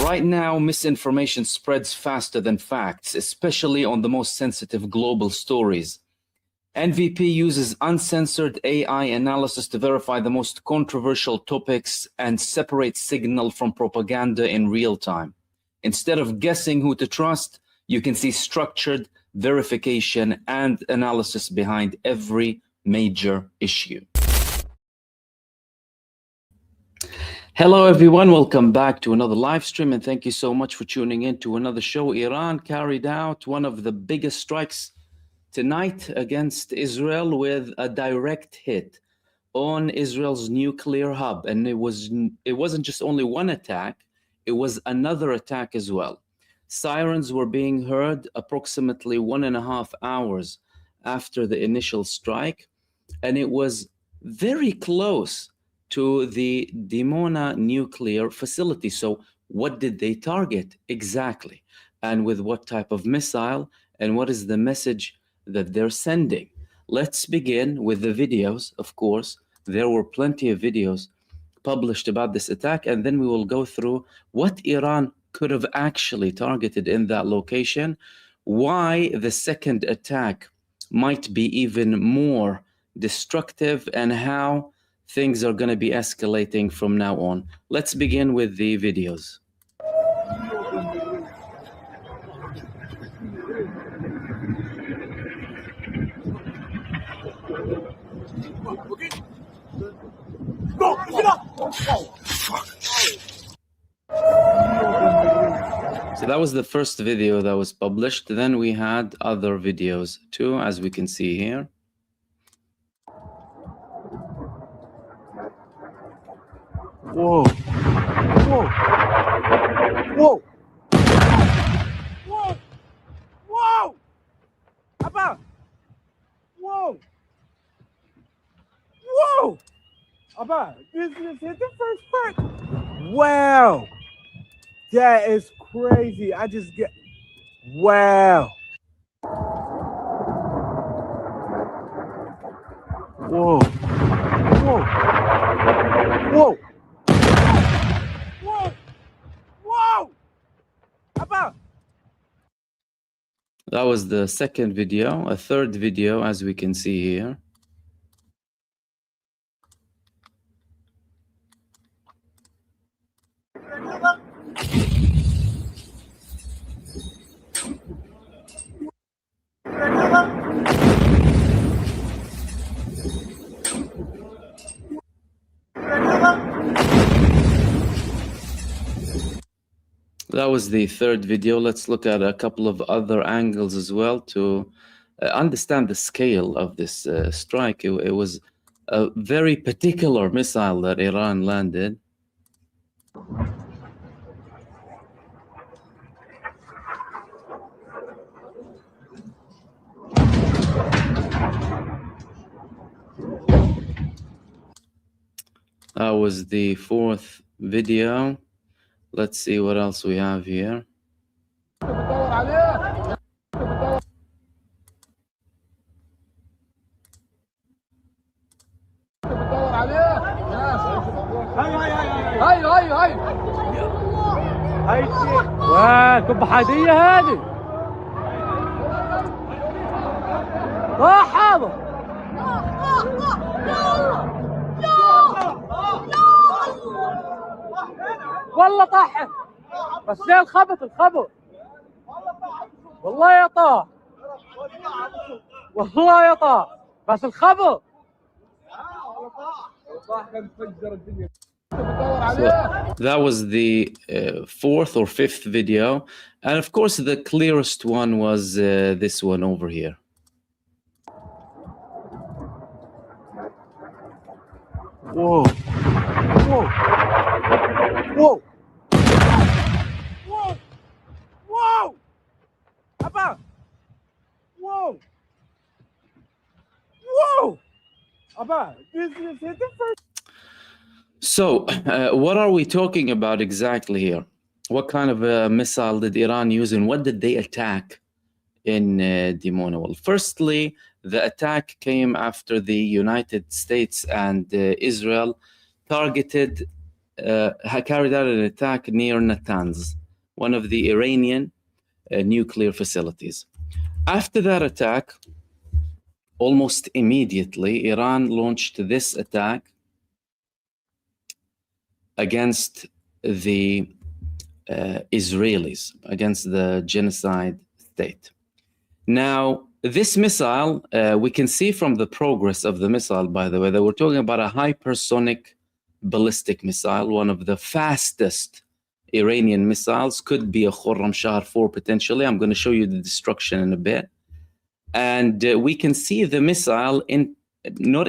Right now, misinformation spreads faster than facts, especially on the most sensitive global stories. NVP uses uncensored AI analysis to verify the most controversial topics and separate signal from propaganda in real time. Instead of guessing who to trust, you can see structured verification and analysis behind every major issue. Hello everyone, welcome back to another live stream, and thank you so much for tuning in to another show. Iran carried out one of the biggest strikes tonight against Israel with a direct hit on Israel's nuclear hub, and it wasn't just only one attack, it was another attack as well. Sirens were being heard approximately 1.5 hours after the initial strike, and it was very close to the Dimona nuclear facility. So what did they target exactly? And with what type of missile? And what is the message that they're sending? Let's begin with the videos. Of course, there were plenty of videos published about this attack, and then we will go through what Iran could have actually targeted in that location, why the second attack might be even more destructive, and how things are going to be escalating from now on. Let's begin with the videos. So that was the first video that was published. Then we had other videos too, as we can see here. Whoa. Whoa. Whoa. Whoa. Whoa. Abba. Whoa. Whoa. Abba, this is the first part. Wow. That is crazy. I just get. Wow. Whoa. Whoa. Whoa. Whoa! Whoa! Abba! That was the second video. A third video, as we can see here. That was the third video. Let's look at a couple of other angles as well to understand the scale of this strike. It was a very particular missile that Iran landed. That was the fourth video. Let's see what else we have here. هاي كب حادية هذه حاضر والله طاحن بس زي الخبط والله يا طاح والله يا طاح بس الخبط So that was the fourth or fifth video, and of course the clearest one was this one over here. Whoa. Whoa. Whoa. Whoa. Whoa. Abba. Whoa. Whoa. Abba, this is different. So what are we talking about exactly here? What kind of a missile did Iran use, and what did they attack in Dimona? Well, firstly, the attack came after the United States and Israel carried out an attack near Natanz. one of the Iranian nuclear facilities. After that attack, almost immediately, Iran launched this attack against the Israelis, against the genocide state. Now, this missile, we can see from the progress of the missile, by the way, that we're talking about a hypersonic ballistic missile, one of the fastest Iranian missiles, could be a Khorramshahr 4 potentially. I'm going to show you the destruction in a bit. And we can see the missile not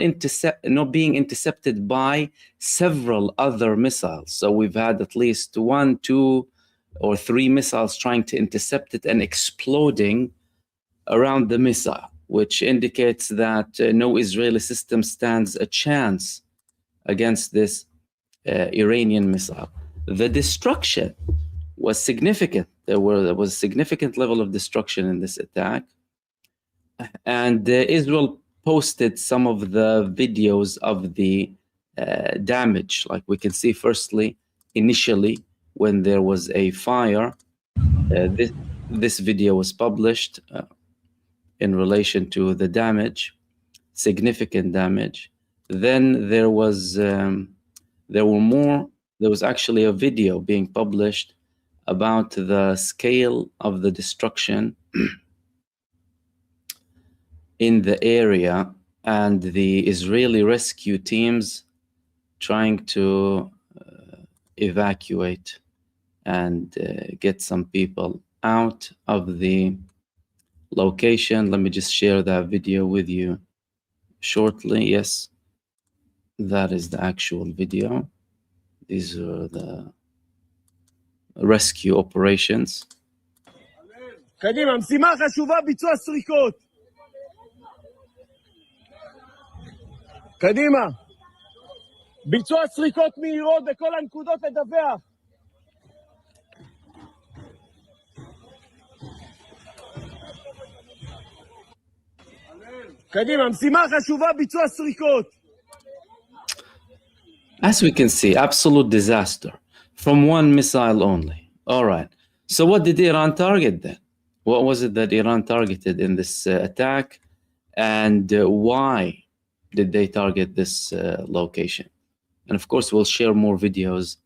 being intercepted by several other missiles. So we've had at least 1, 2, or 3 missiles trying to intercept it and exploding around the missile, which indicates that no Israeli system stands a chance against this Iranian missile. The destruction was significant. There was a significant level of destruction in this attack. And Israel posted some of the videos of the damage. Like we can see, firstly, initially, when there was a fire, this video was published in relation to the damage, significant damage. Then there was actually a video being published about the scale of the destruction in the area, and the Israeli rescue teams trying to evacuate and get some people out of the location. Let me just share that video with you shortly. Yes, that is the actual video. These are the rescue operations. קדימה, משימה חשובה, ביצוע סריקות. קדימה. ביצוע סריקות מהירות בכל הנקודות לדווח. קדימה, משימה חשובה, ביצוע סריקות. As we can see, absolute disaster from one missile only. All right. So what did Iran target then? What was it that Iran targeted in this attack? And why did they target this location? And of course, we'll share more videos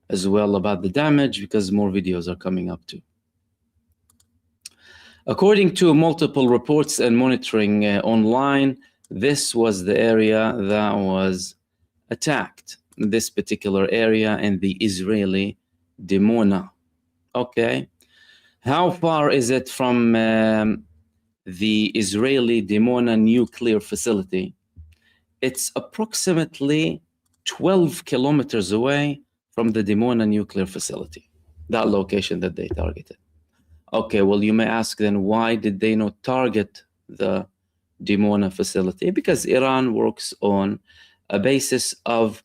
as well about the damage, because more videos are coming up too. According to multiple reports and monitoring online, this was the area that was attacked, this particular area in the Israeli Dimona. Okay. How far is it from the Israeli Dimona nuclear facility? It's approximately 12 kilometers away from the Dimona nuclear facility, that location that they targeted. Okay, well, you may ask then, why did they not target the Dimona facility? Because Iran works on a basis of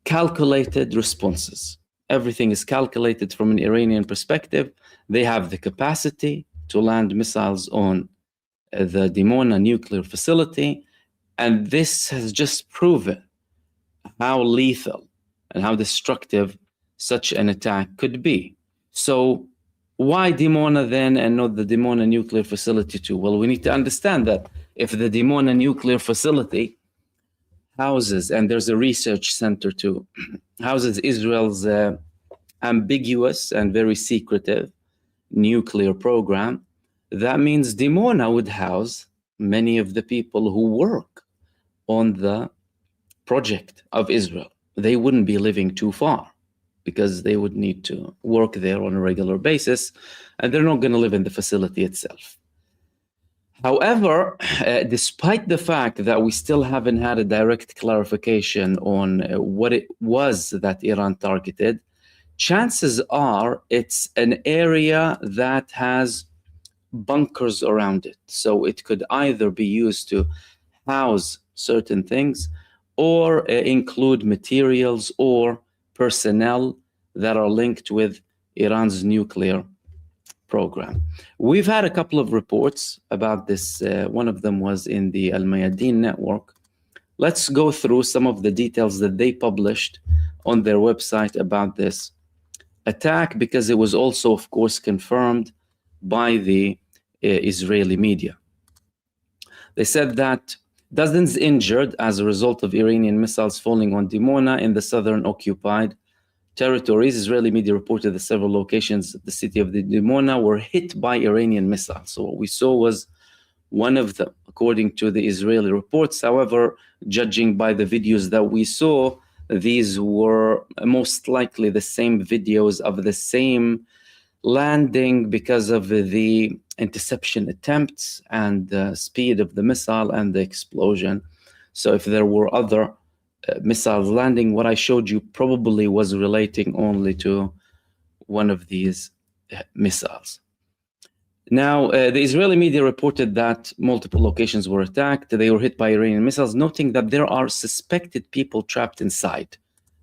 calculated responses. Everything is calculated from an Iranian perspective. They have the capacity to land missiles on the Dimona nuclear facility, and this has just proven how lethal and how destructive such an attack could be. So why Dimona then and not the Dimona nuclear facility too? Well, we need to understand that if the Dimona nuclear facility houses, and there's a research center too, houses Israel's ambiguous and very secretive nuclear program, that means Dimona would house many of the people who work on the project of Israel. They wouldn't be living too far because they would need to work there on a regular basis, and they're not going to live in the facility itself. However, despite the fact that we still haven't had a direct clarification on what it was that Iran targeted, chances are it's an area that has bunkers around it. So it could either be used to house certain things or include materials or personnel that are linked with Iran's nuclear program. We've had a couple of reports about this. One of them was in the Al Mayadeen network. Let's go through some of the details that they published on their website about this attack, because it was also, of course, confirmed by the Israeli media. They said that dozens injured as a result of Iranian missiles falling on Dimona in the southern occupied territories. Israeli media reported that several locations of the city of Dimona were hit by Iranian missiles. So what we saw was one of them, according to the Israeli reports. However, judging by the videos that we saw, these were most likely the same videos of the same landing because of the interception attempts and the speed of the missile and the explosion. So if there were other missiles landing, what I showed you probably was relating only to one of these missiles. Now, the Israeli media reported that multiple locations were attacked. They were hit by Iranian missiles, noting that there are suspected people trapped inside.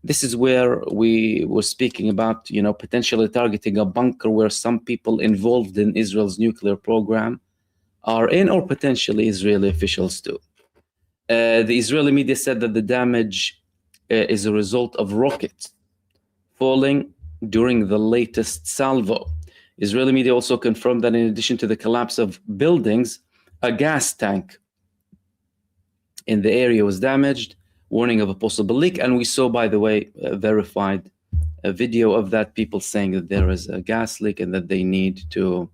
This is where we were speaking about, potentially targeting a bunker where some people involved in Israel's nuclear program are in, or potentially Israeli officials too. The Israeli media said that the damage is a result of rockets falling during the latest salvo. Israeli media also confirmed that in addition to the collapse of buildings, a gas tank in the area was damaged, warning of a possible leak. And we saw, by the way, verified a video of that, people saying that there is a gas leak and that they need to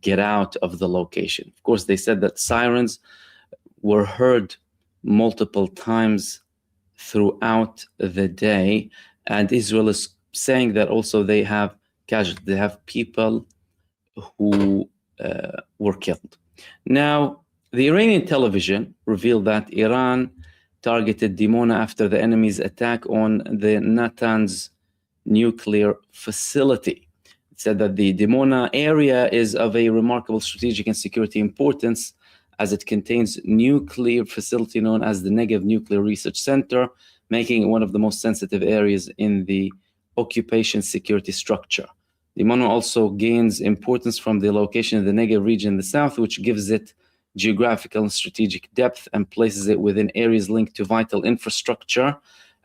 get out of the location. Of course, they said that sirens were heard multiple times throughout the day. And Israel is saying that also they have casualties, they have people who were killed. Now, the Iranian television revealed that Iran targeted Dimona after the enemy's attack on the Natanz nuclear facility. It said that the Dimona area is of a remarkable strategic and security importance as it contains nuclear facility known as the Negev Nuclear Research Center, making it one of the most sensitive areas in the occupation security structure. Dimona also gains importance from the location of the Negev region in the south, which gives it geographical and strategic depth and places it within areas linked to vital infrastructure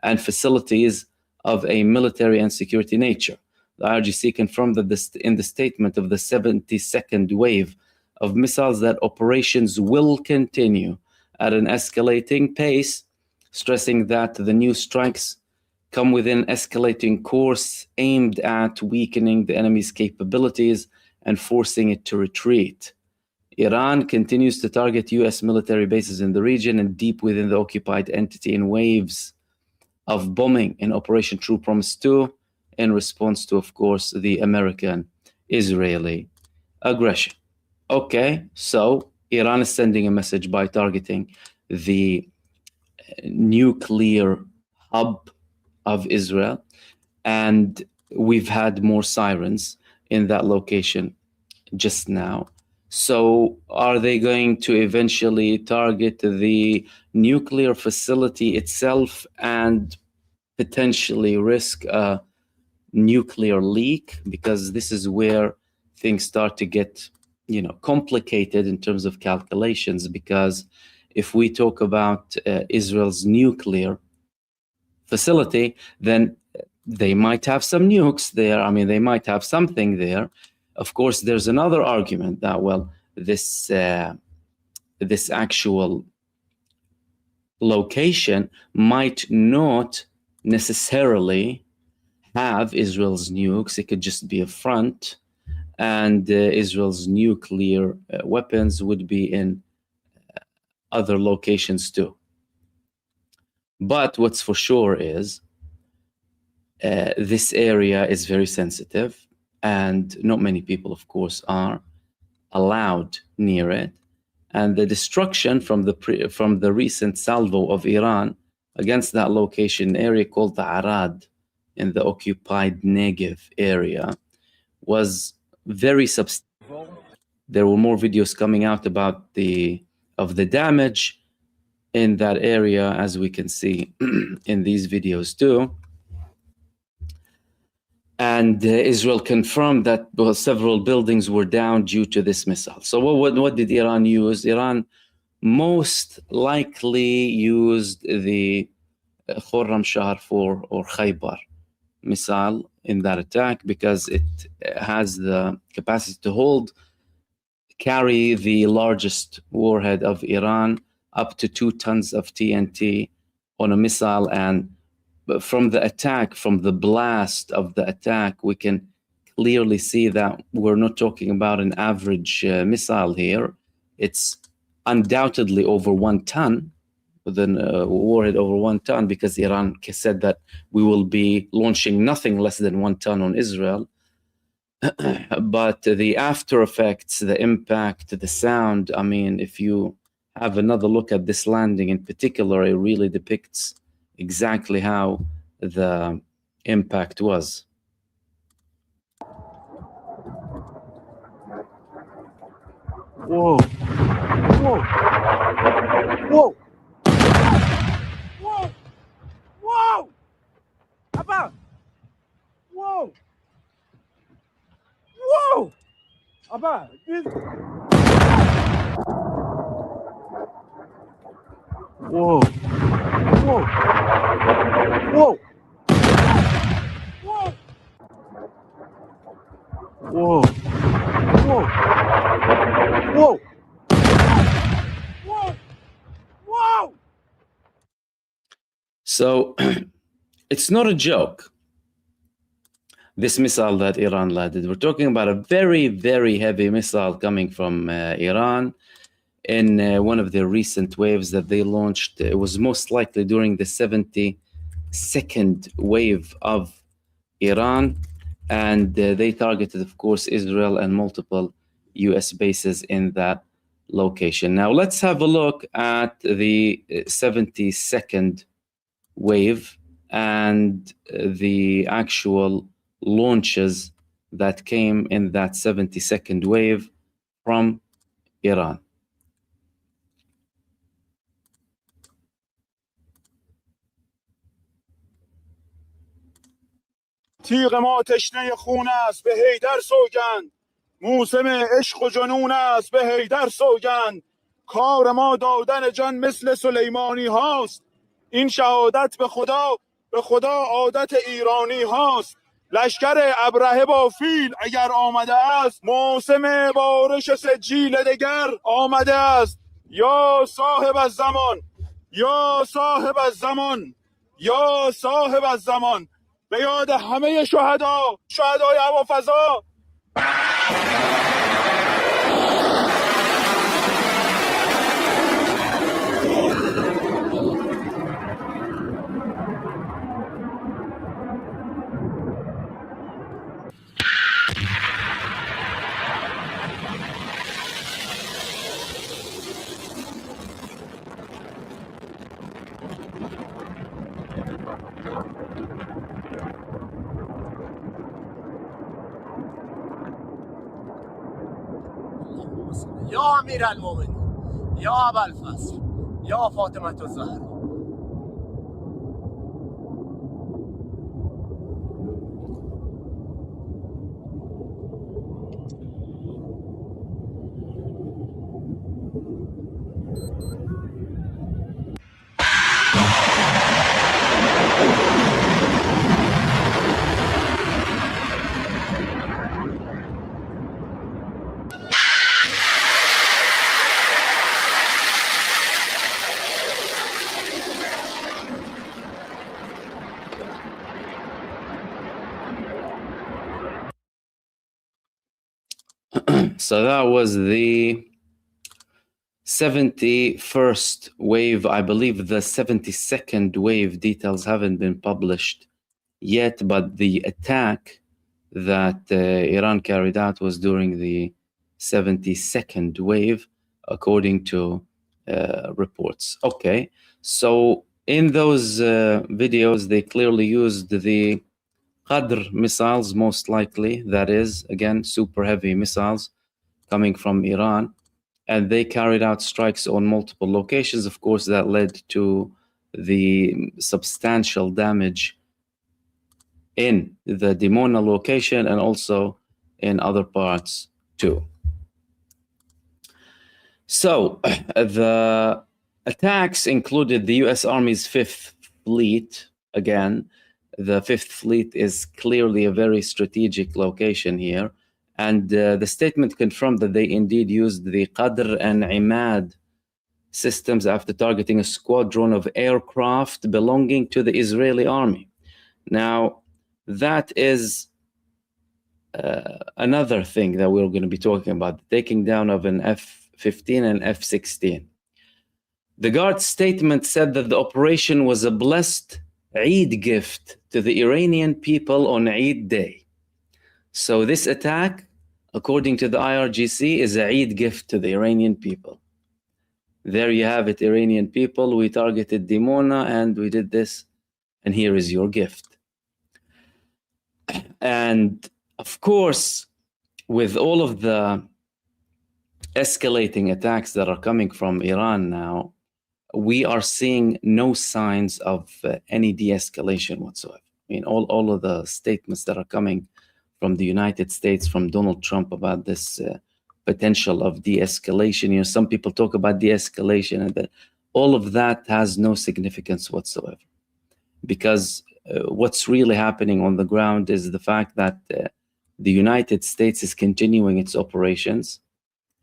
and facilities of a military and security nature. The IRGC confirmed that in the statement of the 72nd wave of missiles that operations will continue at an escalating pace, stressing that the new strikes come within escalating course aimed at weakening the enemy's capabilities and forcing it to retreat. Iran continues to target U.S. military bases in the region and deep within the occupied entity in waves of bombing in Operation True Promise 2 in response to, of course, the American-Israeli aggression. Okay, so Iran is sending a message by targeting the nuclear hub of Israel, and we've had more sirens in that location just now. So are they going to eventually target the nuclear facility itself and potentially risk a nuclear leak? Because this is where things start to get, complicated in terms of calculations, because if we talk about Israel's nuclear facility, then they might have some nukes there. I mean, they might have something there. Of course, there's another argument that, well, this actual location might not necessarily have Israel's nukes. It could just be a front, and Israel's nuclear weapons would be in other locations too. But what's for sure is this area is very sensitive, and not many people, of course, are allowed near it. And the destruction from the recent salvo of Iran against that location area called the Arad in the occupied Negev area was very substantial. There were more videos coming out about the damage in that area, as we can see in these videos too. And Israel confirmed that several buildings were down due to this missile. So what did Iran use? Iran most likely used the Khorram Shahar 4 or Khaybar missile in that attack because it has the capacity to carry the largest warhead of Iran, up to 2 tons of TNT on a missile. And from the attack, from the blast of the attack, we can clearly see that we're not talking about an average missile here. It's undoubtedly over 1 ton, with a warhead over 1 ton, because Iran said that we will be launching nothing less than 1 ton on Israel. But the after effects, the impact, the sound, I mean, if you have another look at this landing in particular, it really depicts exactly how the impact was. Whoa. Whoa. Whoa. Whoa. Whoa. Abba. Whoa. Whoa. Abba. Whoa. Whoa. Whoa. Whoa. Whoa. Whoa. Whoa. Whoa. Whoa. So it's not a joke, this missile that Iran landed. We're talking about a very, very heavy missile coming from Iran in one of their recent waves that they launched. It was most likely during the 72nd wave of Iran. And they targeted, of course, Israel and multiple US bases in that location. Now, let's have a look at the 72nd wave and the actual launches that came in that 72nd wave from Iran. تیغ ما تشنه خون است به حیدر سوگند موسم عشق و جنون است به حیدر سوگند کار ما دادن جان مثل سلیمانی هاست این شهادت به خدا عادت ایرانی هاست لشکر ابرهه با فیل اگر آمده است موسم بارش سجیل دگر آمده است یا صاحب الزمان یا صاحب الزمان یا صاحب الزمان به یاد همه شهدای هوافضا. یا امیرالمومنین یا ابوالفضل یا فاطمه الزهرا. So that was the 71st wave. I believe the 72nd wave details haven't been published yet, but the attack that Iran carried out was during the 72nd wave, according to reports. Okay, so in those videos, they clearly used the Qadr missiles, most likely. That is, again, super heavy missiles coming from Iran, and they carried out strikes on multiple locations. Of course, that led to the substantial damage in the Dimona location and also in other parts too. So the attacks included the US Army's 5th Fleet, again, the Fifth Fleet is clearly a very strategic location here. And the statement confirmed that they indeed used the Qadr and Imad systems after targeting a squadron of aircraft belonging to the Israeli army. Now, that is another thing that we're going to be talking about, the taking down of an F15 and F16. The Guard statement said that the operation was a blessed Eid gift to the Iranian people on Eid Day. So this attack, according to the IRGC, is a Eid gift to the Iranian people. There you have it, Iranian people. We targeted Dimona and we did this, and here is your gift. And of course, with all of the escalating attacks that are coming from Iran now, we are seeing no signs of any de-escalation whatsoever. I mean, all of the statements that are coming from the United States, from Donald Trump about this potential of de-escalation. You know, some people talk about de-escalation, and that all of that has no significance whatsoever. Because what's really happening on the ground is the fact that the United States is continuing its operations,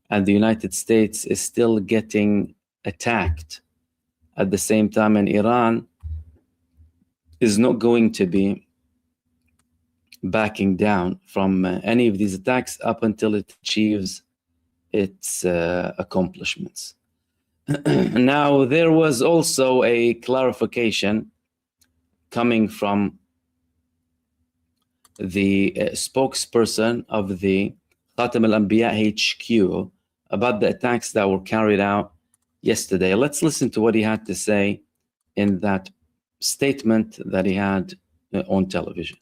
and the United States is still getting attacked at the same time, and Iran is not going to be backing down from any of these attacks up until it achieves its accomplishments. Now, there was also a clarification coming from the spokesperson of the Khatam al-Anbiya HQ about the attacks that were carried out yesterday. Let's listen to what he had to say in that statement that he had on television.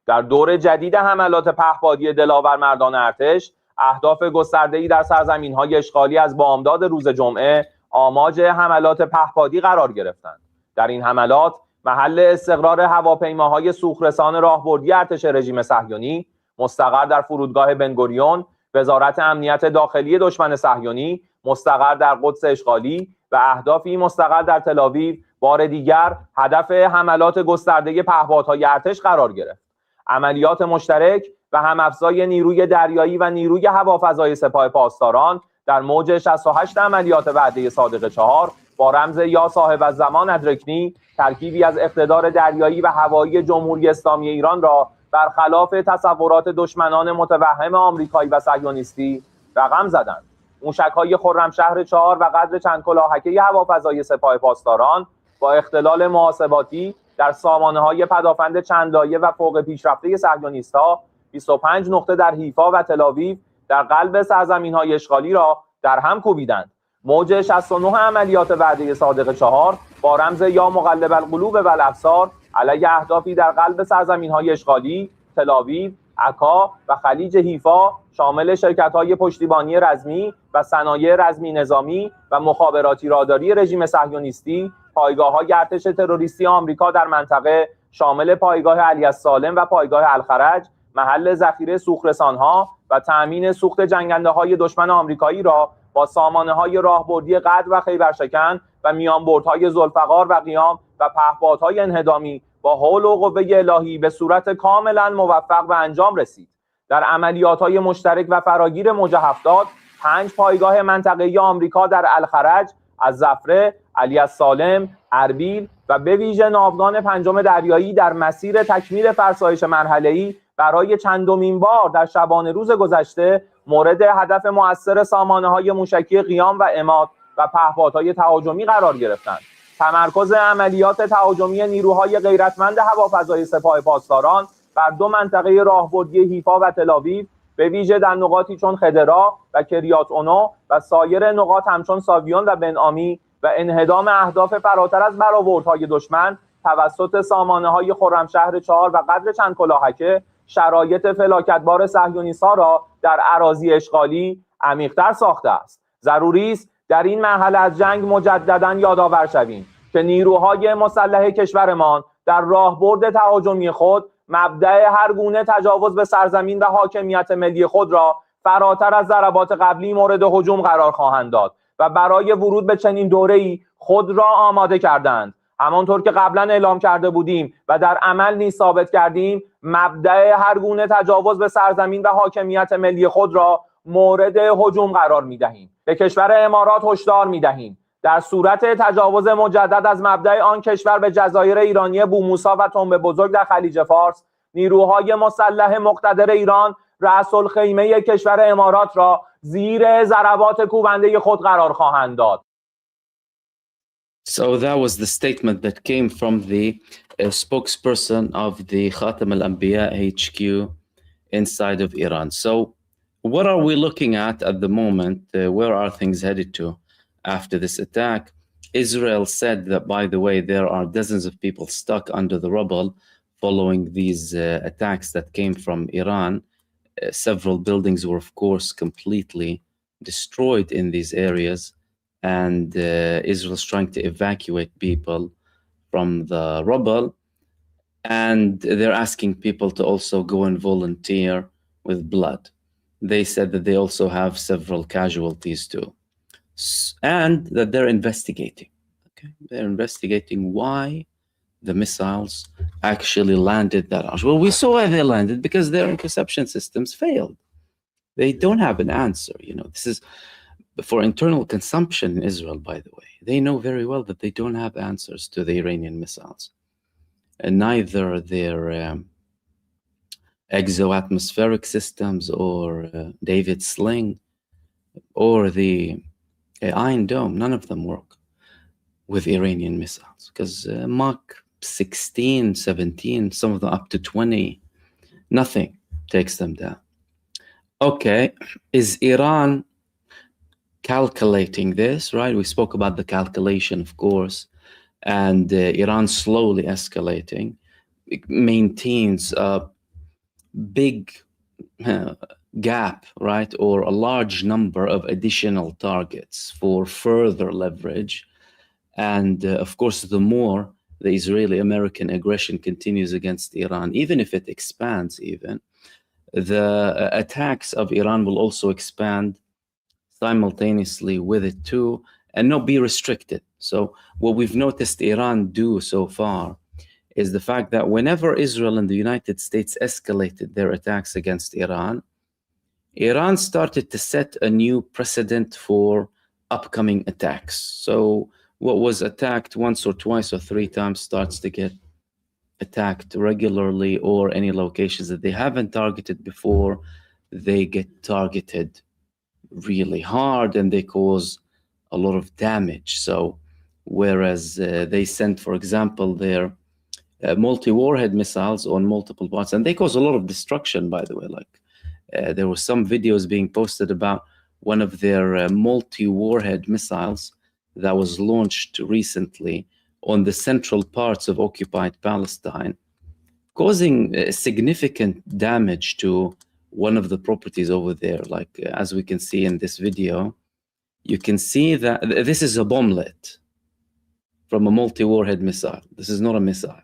در دور جدید حملات پهپادی دلاور مردان ارتش، اهداف گسترده‌ای در سرزمین‌های اشغالی از بامداد روز جمعه آماج حملات پهپادی قرار گرفتند. در این حملات محل استقرار هواپیماهای سوخرسان راهبردی ارتش رژیم صهیونی مستقر در فرودگاه بنگوریون، وزارت امنیت داخلی دشمن صهیونی مستقر در قدس اشغالی و اهدافی مستقر در تل‌آویو بار دیگر هدف حملات گسترده پهپادهای ارتش قرار گرفت. عملیات مشترک و هم‌افزای نیروی دریایی و نیروی هوافضای سپاه پاسداران در موج 68 عملیات وعده صادق 4 با رمز یا صاحب الزمان ادرکنی ترکیبی از اقتدار دریایی و هوایی جمهوری اسلامی ایران را برخلاف تصورات دشمنان متوهم آمریکایی و صهیونیستی رقم زدند. موشک‌های خرمشهر 4 و قدر چند کلاهکه هوافضای سپاه پاسداران با اختلال محاسباتی در سامانه‌های پدافند چند لایه و فوق پیشرفته صهیونیست‌ها 25 نقطه در حیفا و تل‌آویو در قلب سرزمین‌های اشغالی را در هم کوبیدند. موج 69 عملیات وعده صادق 4 با رمز یا مقلب القلوب و الابصار علیه اهدافی در قلب سرزمین‌های اشغالی، تل‌آویو، عکا و خلیج حیفا شامل شرکت‌های پشتیبانی رزمی و صنایع رزمی نظامی و مخابراتی راداری رژیم صهیونیستی، پایگاه‌های ارتش تروریستی آمریکا در منطقه شامل پایگاه علی السالم و پایگاه الخرج، محل ذخیره سوخرسان‌ها و تأمین سوخت جنگنده‌های دشمن آمریکایی را با سامانه‌های راهبردی قدر و خیبرشکن و میانبردهای ذوالفقار و قیام و پهپادهای انهدامی با حول و قوه الهی به صورت کاملا موفق به انجام رسید. در عملیات‌های مشترک و فراگیر موج 70 5 پایگاه منطقه‌ای آمریکا در الخرج، الزفره، علی السالم، اربیل و به ویژه ناوگان پنجم دریایی در مسیر تکمیل فرسایش مرحله‌ای برای چندمین بار در شبانه روز گذشته مورد هدف مؤثر سامانه‌های موشکی قیام و عماد و پهپادهای تهاجمی قرار گرفتند. تمرکز عملیات تهاجمی نیروهای غیرتمند هوافضای سپاه پاسداران بر 2 منطقه راهبردی حیفا و تل‌آویو به ویژه در نقاطی چون خدرا و کریات اونو و سایر نقاط همچون ساویون و بن‌عامی و انهدام اهداف فراتر از برآوردهای دشمن توسط سامانه‌های خرمشهر 4 و قدر چند کلاهکه شرایط فلاکتبار صهیونیست‌ها را در اراضی اشغالی عمیق‌تر ساخته است. ضروری است در این مرحله از جنگ مجدداً یادآور شویم که نیروهای مسلح کشورمان در راهبرد تهاجمی خود مبدأ هر گونه تجاوز به سرزمین و حاکمیت ملی خود را فراتر از ضربات قبلی مورد هجوم قرار خواهند داد و برای ورود به چنین دوره‌ای خود را آماده کردند. همانطور که قبلا اعلام کرده بودیم و در عمل نیز ثابت کردیم، مبدأ هر گونه تجاوز به سرزمین و حاکمیت ملی خود را مورد هجوم قرار می‌دهیم. به کشور امارات هشدار می‌دهیم در صورت تجاوز مجدد از مبدأ آن کشور به جزایر ایرانی بوموسا و تنب بزرگ در خلیج فارس، نیروهای مسلح مقتدر ایران رأس الخیمه کشور امارات را زیر ضربات کوبنده خود قرار خواهند داد. So that was the statement that came from the spokesperson of the Khatam al-Anbiya HQ inside of Iran. So what are we looking at the moment? Where are things headed to after this attack? Israel said that, by the way, there are dozens of people stuck under the rubble following these attacks that came from Iran. Several buildings were, of course, completely destroyed in these areas. And Israel's trying to evacuate people from the rubble, and they're asking people to also go and volunteer with blood. They said that they also have several casualties too, and that they're investigating. Okay, they're investigating why the missiles actually landed that harsh. Well, we saw why they landed, because their interception systems failed. They don't have an answer. You know, this is for internal consumption in Israel, by the way. They know very well that they don't have answers to the Iranian missiles, and neither their exo-atmospheric systems or David Sling or the Iron Dome. None of them work with Iranian missiles, because Mach 16, 17, some of them up to 20, nothing takes them down. Okay, is Iran calculating this, right? We spoke about the calculation, of course, and Iran slowly escalating. It maintains a big gap, right, or a large number of additional targets for further leverage. And of course, the more the Israeli-American aggression continues against Iran, even if it expands, even, the attacks of Iran will also expand simultaneously with it too, and not be restricted. So what we've noticed Iran do so far is the fact that whenever Israel and the United States escalated their attacks against Iran, Iran started to set a new precedent for upcoming attacks. So what was attacked once or twice or three times starts to get attacked regularly, or any locations that they haven't targeted before, they get targeted really hard and they cause a lot of damage. So whereas they sent, for example, their multi-warhead missiles on multiple parts, and they cause a lot of destruction, by the way. Like there were some videos being posted about one of their multi-warhead missiles that was launched recently on the central parts of occupied Palestine, causing significant damage to one of the properties over there. Like as we can see in this video, you can see that this is a bomblet from a multi-warhead missile. This is not a missile.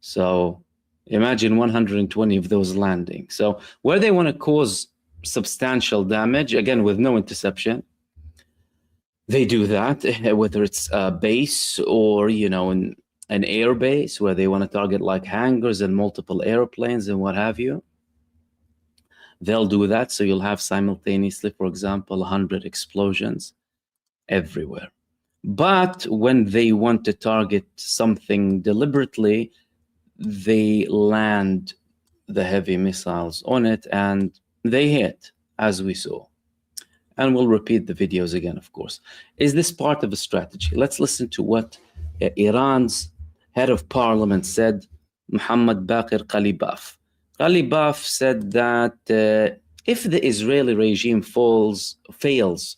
So imagine 120 of those landing. So where they want to cause substantial damage, again, with no interception, they do that, whether it's a base or, you know, an air base where they want to target like hangars and multiple airplanes and what have you. They'll do that. So you'll have simultaneously, for example, 100 explosions everywhere. But when they want to target something deliberately, they land the heavy missiles on it and they hit, as we saw. And we'll repeat the videos again, of course. Is this part of a strategy? Let's listen to what Iran's head of parliament said, Mohammad Baqir Qalibaf. Qalibaf said that if the Israeli regime fails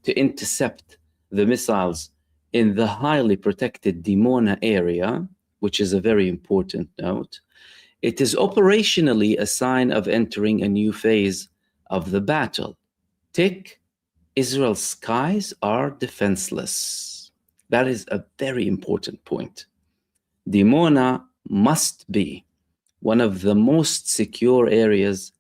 to intercept the missiles in the highly protected Dimona area, which is a very important note, it is operationally a sign of entering a new phase of the battle. Tick, Israel's skies are defenseless. That is a very important point. Dimona must be one of the most secure areas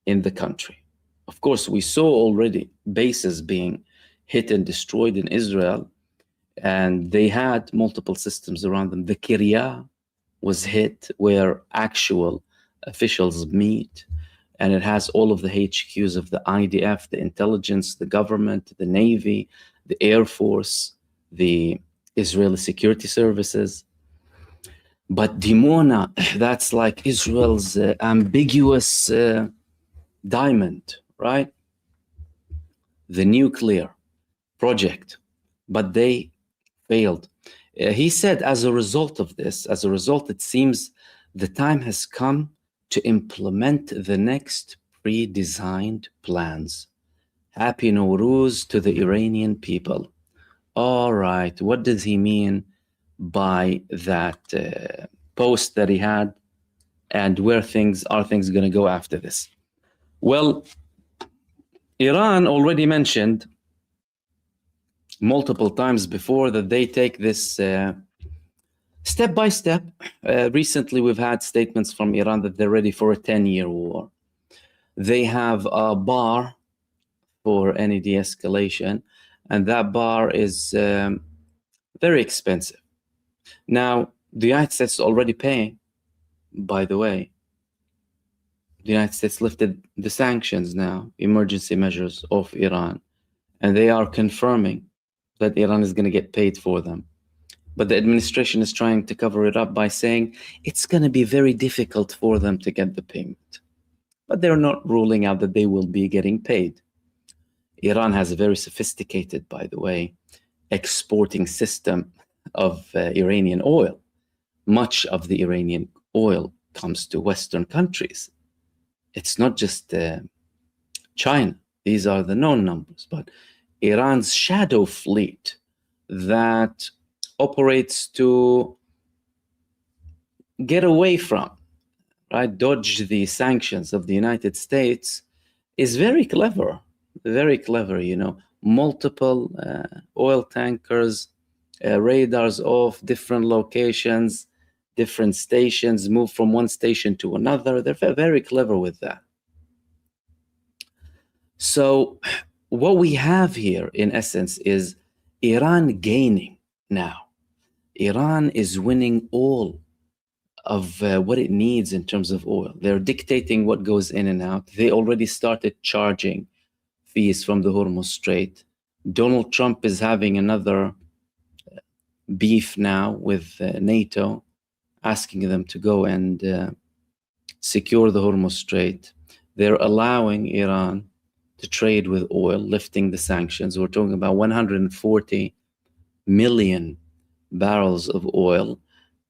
in the country. Of course, we saw already bases being hit and destroyed in Israel. and they had multiple systems around them. The Kiryat was hit, where actual officials meet, and it has all of the HQs of the IDF, the intelligence, the government, the Navy, the Air Force, the Israeli security services. But Dimona, that's like Israel's ambiguous diamond, right? The nuclear project, but they failed. He said, as a result of this, it seems the time has come to implement the next pre-designed plans. Happy Nowruz to the Iranian people. All right, what does he mean by that post that he had, and where things going to go after this? Well, Iran already mentioned multiple times before that they take this step by step. Recently, we've had statements from Iran that they're ready for a 10-year war. They have a bar for any de-escalation, and that bar is very expensive. Now, the United States is already paying, by the way. The United States lifted the sanctions now, emergency measures of Iran, and they are confirming that Iran is going to get paid for them. But the administration is trying to cover it up by saying it's going to be very difficult for them to get the payment. But they're not ruling out that they will be getting paid. Iran has a very sophisticated, by the way, exporting system of Iranian oil. Much of the Iranian oil comes to Western countries. It's not just China. These are the known numbers. But Iran's shadow fleet that operates to get away from, right, dodge the sanctions of the United States is very clever, you know, multiple oil tankers, radars off different locations, different stations, move from one station to another. They're very clever with that. So what we have here, in essence, is Iran gaining now. Iran is winning all of what it needs in terms of oil. They're dictating what goes in and out. They already started charging fees from the Hormuz Strait. Donald Trump is having another beef now with NATO, asking them to go and secure the Hormuz Strait. They're allowing Iran to trade with oil, lifting the sanctions. We're talking about 140 million barrels of oil.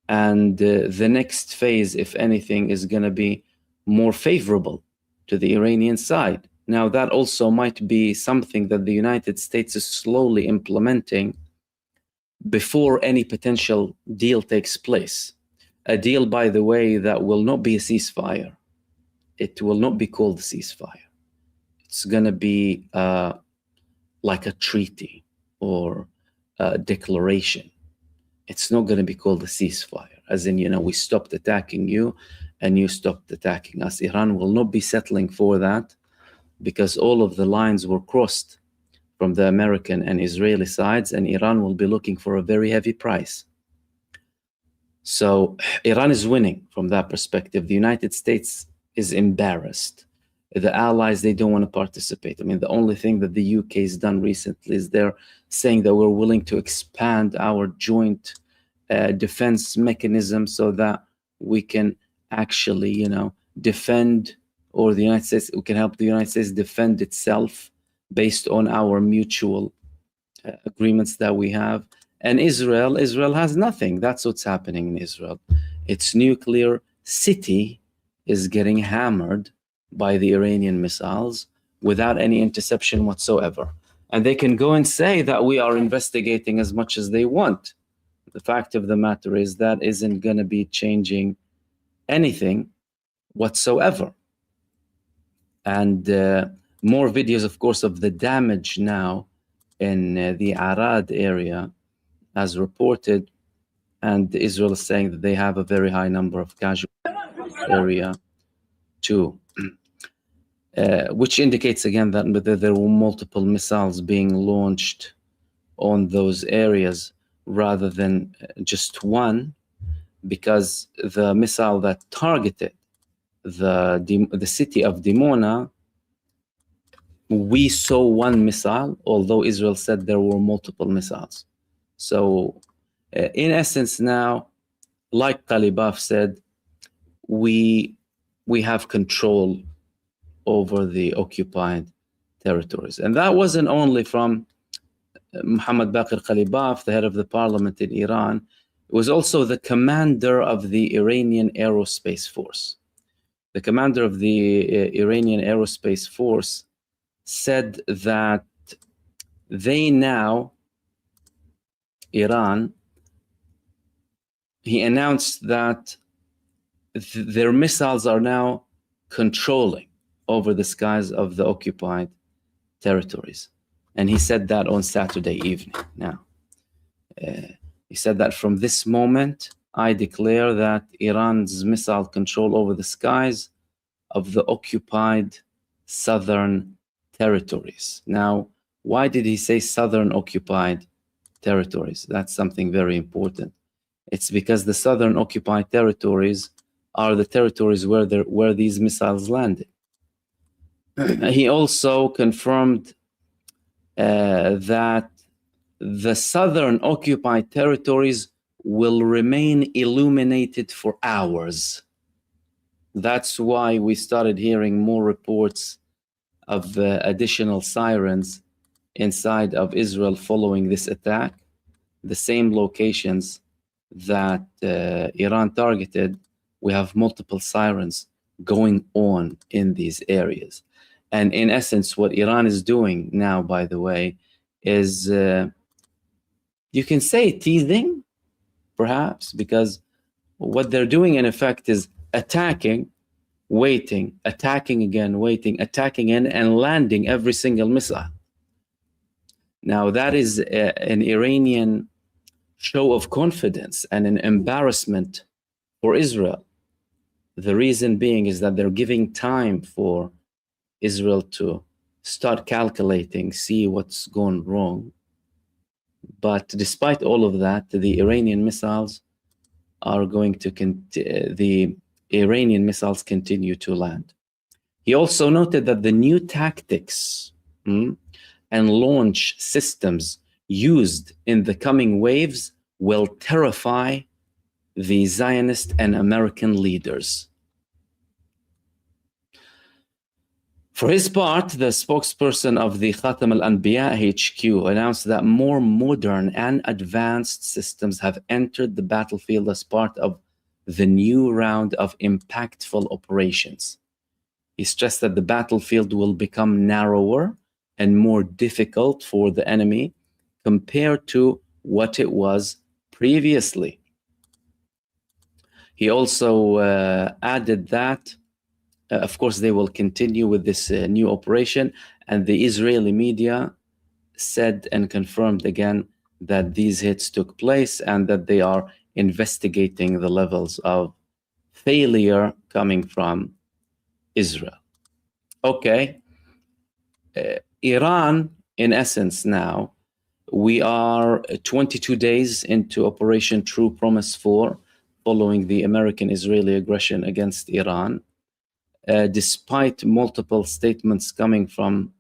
And the next phase, if anything, is going to be more favorable to the Iranian side. Now, that also might be something that the United States is slowly implementing before any potential deal takes place. A deal, by the way, that will not be a ceasefire. It will not be called a ceasefire. It's going to be like a treaty or a declaration. It's not going to be called a ceasefire, as in, you know, we stopped attacking you and you stopped attacking us. Iran will not be settling for that, because all of the lines were crossed from the American and Israeli sides, and Iran will be looking for a very heavy price. So Iran is winning from that perspective. The United States is embarrassed. The allies, they don't want to participate. I mean, the only thing that the UK has done recently is they're saying that we're willing to expand our joint defense mechanism so that we can actually, you know, defend, or the United States, we can help the United States defend itself based on our mutual agreements that we have. And Israel has nothing. That's what's happening in Israel. Its nuclear city is getting hammered by the Iranian missiles without any interception whatsoever. And they can go and say that we are investigating as much as they want. The fact of the matter is that isn't going to be changing anything whatsoever. And more videos, of course, of the damage now in the Arad area as reported. And Israel is saying that they have a very high number of casualties area too. Which indicates again that there were multiple missiles being launched on those areas. rather than just one, because the missile that targeted the city of Dimona, we saw one missile, although Israel said there were multiple missiles. So in essence now, like Qalibaf said, we have control over the occupied territories. And that wasn't only from Muhammad Baqir Qalibaf, the head of the parliament in Iran. It was also the commander of the Iranian Aerospace Force. The commander of the Iranian Aerospace Force said that they now, Iran, he announced that their missiles are now controlling over the skies of the occupied territories. And he said that on Saturday evening. Now, he said that from this moment, I declare that Iran's missile control over the skies of the occupied southern territories. Now, why did he say southern occupied territories? That's something very important. It's because the southern occupied territories are the territories where these missiles landed. He also confirmed that the southern occupied territories will remain illuminated for hours. That's why we started hearing more reports of additional sirens inside of Israel following this attack. The same locations that Iran targeted, we have multiple sirens going on in these areas. And in essence, what Iran is doing now, by the way, is you can say teasing, perhaps, because what they're doing in effect is attacking, waiting, attacking again, waiting, attacking and landing every single missile. Now, that is an Iranian show of confidence and an embarrassment for Israel. The reason being is that they're giving time for Israel to start calculating, see what's gone wrong. But despite all of that, the Iranian missiles are going to continue to land. He also noted that the new tactics and launch systems used in the coming waves will terrify the Zionist and American leaders. For his part, the spokesperson of the Khatam al-Anbiya HQ announced that more modern and advanced systems have entered the battlefield as part of the new round of impactful operations. He stressed that the battlefield will become narrower and more difficult for the enemy compared to what it was previously. He also added that of course, they will continue with this new operation. And the Israeli media said and confirmed again that these hits took place and that they are investigating the levels of failure coming from Israel. Okay. Iran, in essence now, we are 22 days into Operation True Promise 4, following the American-Israeli aggression against Iran. Despite multiple statements coming from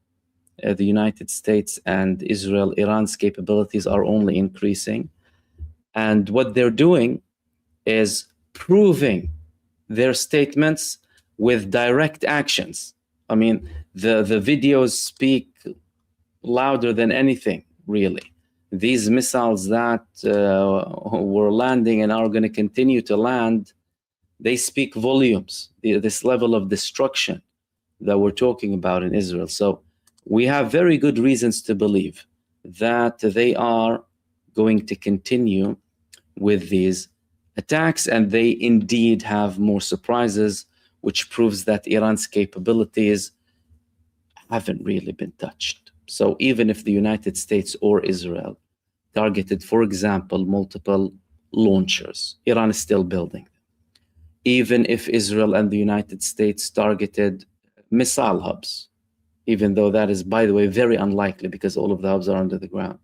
the United States and Israel, Iran's capabilities are only increasing. And what they're doing is proving their statements with direct actions. I mean, the videos speak louder than anything, really. These missiles that were landing and are going to continue to land, they speak volumes, this level of destruction that we're talking about in Israel. So we have very good reasons to believe that they are going to continue with these attacks, and they indeed have more surprises, which proves that Iran's capabilities haven't really been touched. So even if the United States or Israel targeted, for example, multiple launchers, Iran is still building them. Even if Israel and the United States targeted missile hubs, even though that is, by the way, very unlikely because all of the hubs are under the ground,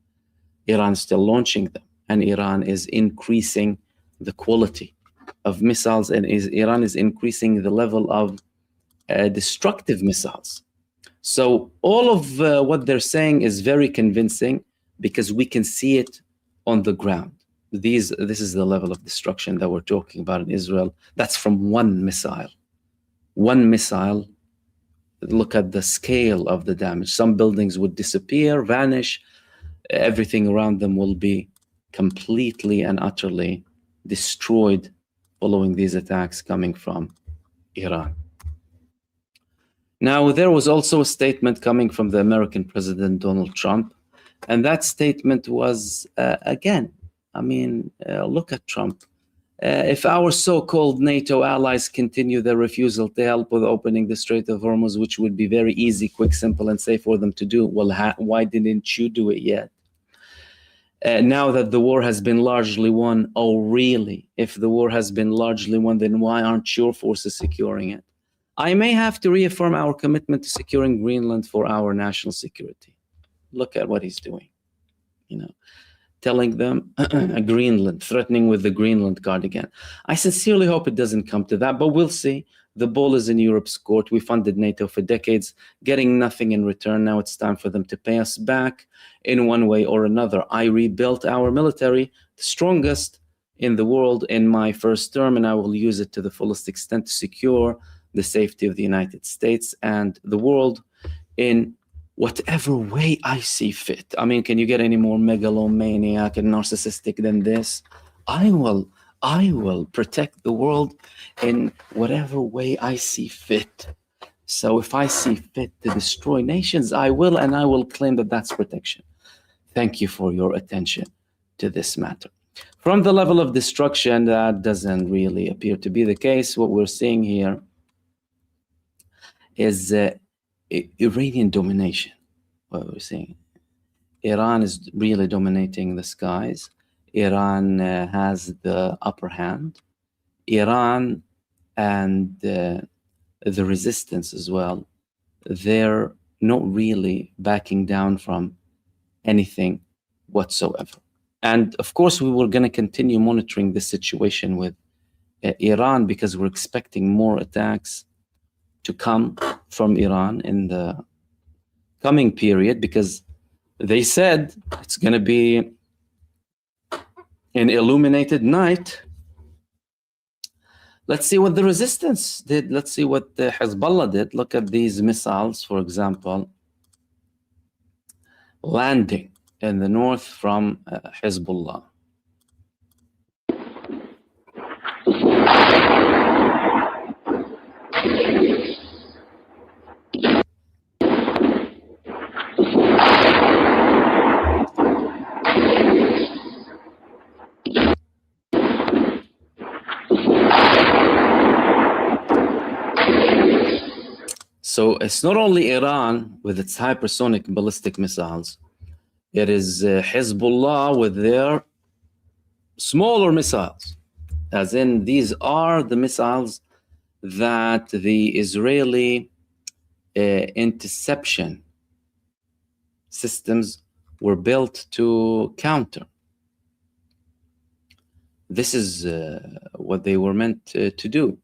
Iran is still launching them. and Iran is increasing the quality of missiles, and Iran is increasing the level of destructive missiles. So all of what they're saying is very convincing because we can see it on the ground. This is the level of destruction that we're talking about in Israel. That's from one missile. One missile. Look at the scale of the damage. Some buildings would disappear, vanish. Everything around them will be completely and utterly destroyed following these attacks coming from Iran. Now, there was also a statement coming from the American President Donald Trump, and that statement was, again, I mean, look at Trump. If our so-called NATO allies continue their refusal to help with opening the Strait of Hormuz, which would be very easy, quick, simple, and safe for them to do, well, why didn't you do it yet? Now that the war has been largely won, oh, really? If the war has been largely won, then why aren't your forces securing it? I may have to reaffirm our commitment to securing Greenland for our national security. Look at what he's doing, you know, telling them Greenland, threatening with the Greenland card again. I sincerely hope it doesn't come to that, but we'll see. The ball is in Europe's court. We funded NATO for decades, getting nothing in return. Now it's time for them to pay us back in one way or another. I rebuilt our military, the strongest in the world in my first term, and I will use it to the fullest extent to secure the safety of the United States and the world in whatever way I see fit. I mean, can you get any more megalomaniac and narcissistic than this? I will protect the world in whatever way I see fit. So if I see fit to destroy nations, I will, and I will claim that that's protection. Thank you for your attention to this matter. From the level of destruction, that doesn't really appear to be the case. What we're seeing here is Iranian domination. What we're seeing, Iran is really dominating the skies. Iran has the upper hand. Iran and the resistance as well, they're not really backing down from anything whatsoever. And of course, we were going to continue monitoring the situation with Iran because we're expecting more attacks to come from Iran in the coming period, because they said it's going to be an illuminated night. Let's see what the resistance did. Let's see what the Hezbollah did. Look at these missiles, for example, landing in the north from Hezbollah. So it's not only Iran with its hypersonic ballistic missiles, it is Hezbollah with their smaller missiles. As in, these are the missiles that the Israeli interception systems were built to counter. This is what they were meant to do.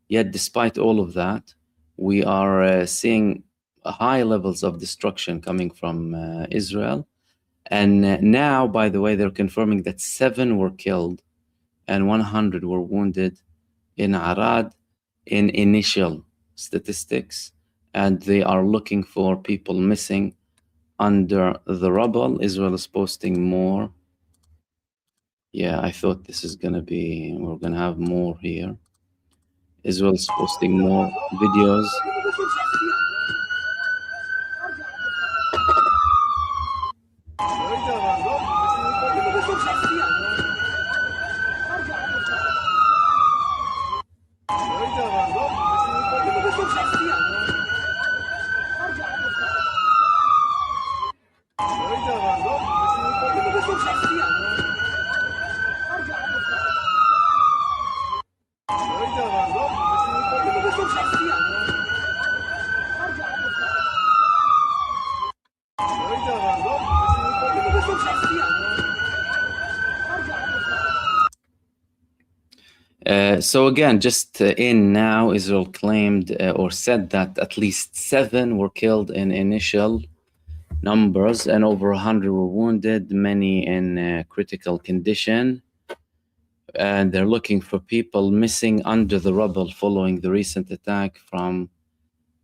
Yet despite all of that, we are seeing high levels of destruction coming from Israel. And now, by the way, they're confirming that 7 were killed and 100 were wounded in Arad in initial statistics. And they are looking for people missing under the rubble. Israel is posting more. Yeah, I thought this is going to be, we're going to have more here. Israel is posting more videos. So again, just in now, Israel claimed or said that at least 7 were killed in initial numbers and over 100 were wounded, many in critical condition. And they're looking for people missing under the rubble following the recent attack from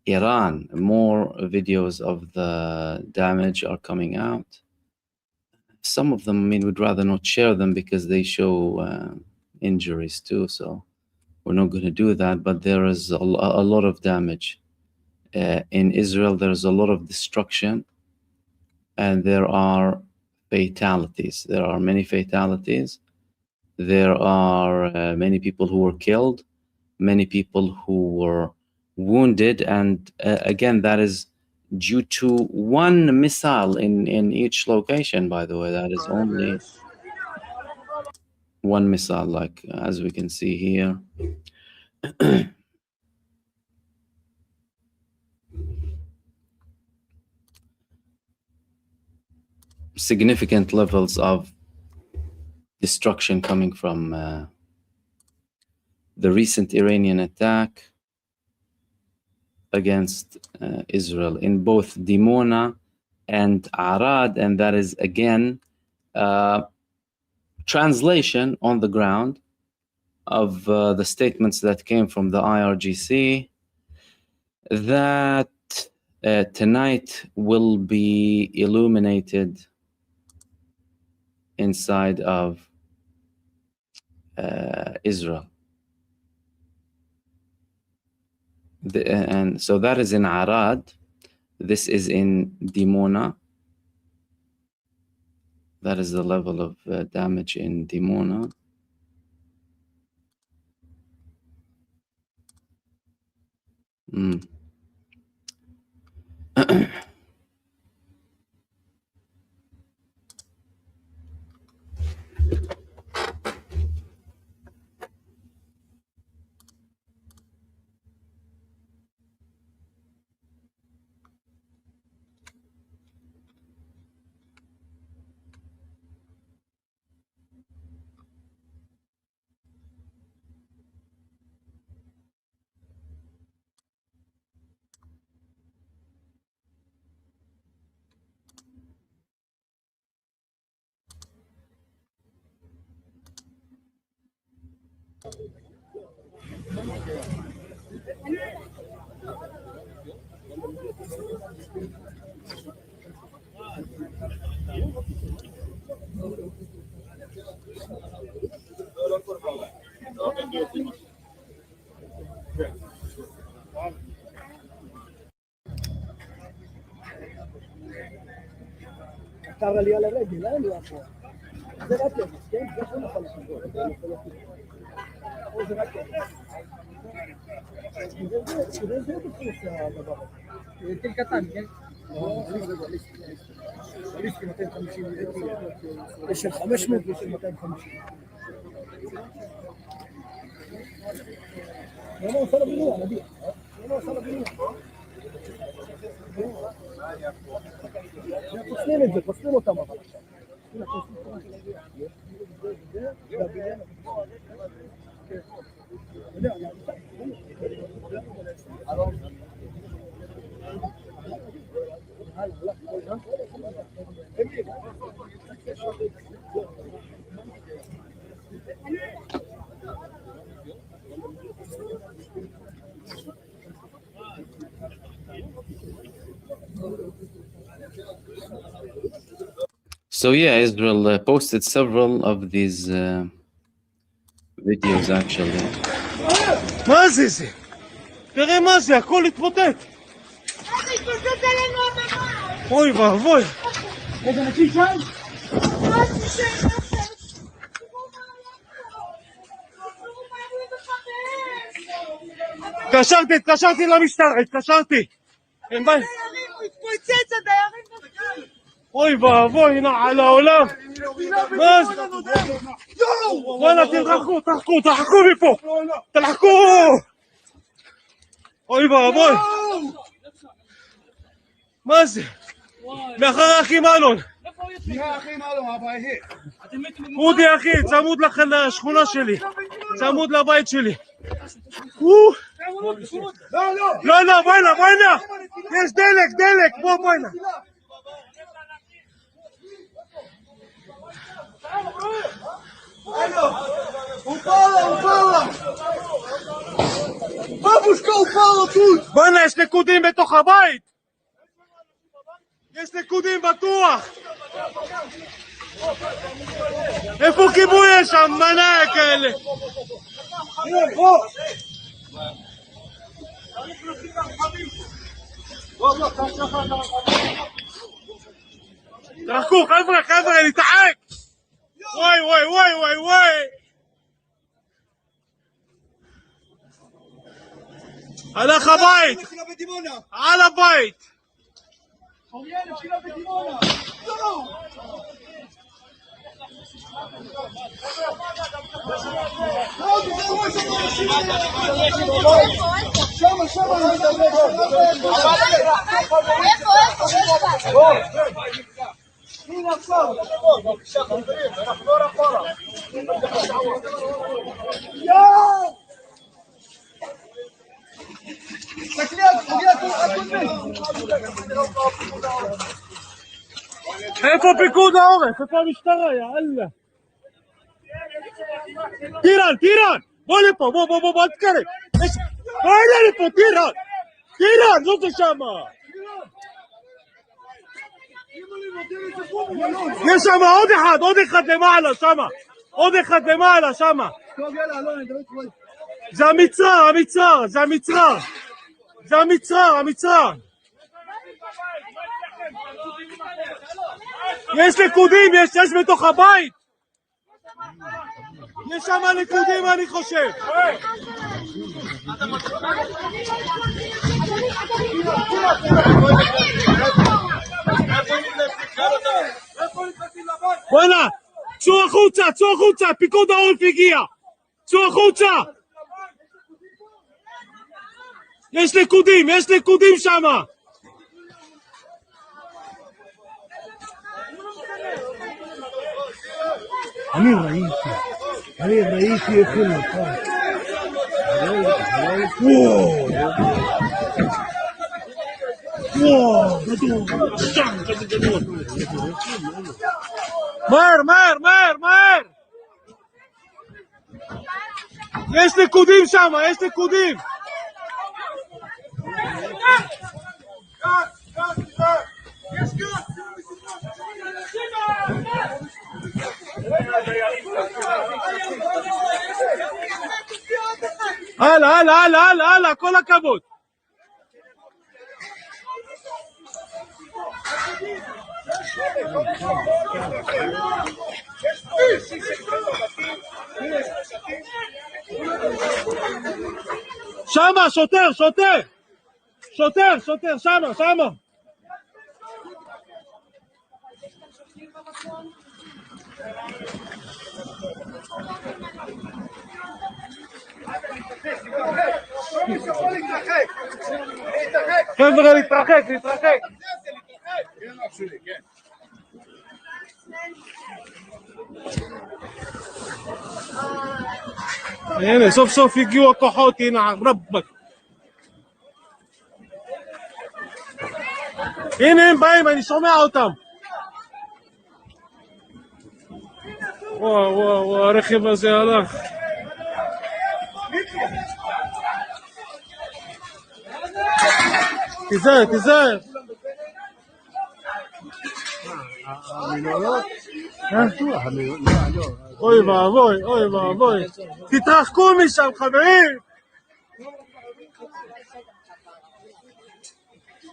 Iran. More videos of the damage are coming out. Some of them, I mean, we'd rather not share them because they show injuries too, so we're not going to do that. But there is a lot of damage in Israel. There's a lot of destruction, and there are fatalities. There are many fatalities. There are many people who were killed, many people who were wounded, and again, that is due to one missile in each location. By the way, that is only one missile, like as we can see here. Significant levels of destruction coming from the recent Iranian attack against Israel in both Dimona and Arad, and that is again translation on the ground of the statements that came from the IRGC that tonight will be illuminated inside of Israel. And so that is in Arad. This is in Dimona. That is the level of damage in Dimona. יש של 500 ושל 250. למה עושה לבינוי, נביא? למה עושה לבינוי? פוסלים את זה, פוסלים אותם אבל עכשיו. So yeah, Israel posted several of these videos actually. מה זה? תראה מה זה, הכל התפוצץ. אוי ואבוי. רגע, נקי שם? התקשרתי למשטרה, התקשרתי. אין בעיה. התפוצץ, הדיירים נפגעים. אוי ואבוי, נעל העולם. מה זה? וואלה, תרחקו מפה. תרחקו. אוי ואבוי. מה זה? מאחר האחים אלון. אודי אחי, צמוד לכם לשכונה שלי. צמוד לבית שלי. לא, בואי הנה. יש דלק, בואי הנה. בואי הנה, יש נקודים בתוך הבית. יש נקודים בטוח. איפה כיבוי יש שם? מנה כאלה. תרחקו, חבר'ה, נתעק! וואי! הלך הבית! על הבית! איפה פיקוד העורף? איפה המשטרה? יאללה. טירן! בוא לפה, בוא תקרב. בוא לפה, טירן, זאת שמה. יש שם עוד אחד למעלה, שמה. זה המצרר. יש נקודים, יש בתוך הבית. יש שם נקודים, אני חושב. בוא'נה, צאו החוצה, פיקוד העורף הגיע. צאו החוצה. יש נקודים שמה. אני ראיתי איך הוא נפל. גדול. מהר. יש נקודים שמה, הלאה, כל הכבוד. שמה, שוטר, שמה. חבר'ה, להתרחק. הנה, סוף הגיעו הכוחות, הנה, רבק. הנה הם באים, אני שומע אותם. וואו, הרכב הזה הלך. תיזהר. אוי ואבוי. תתרחקו משם, חברים.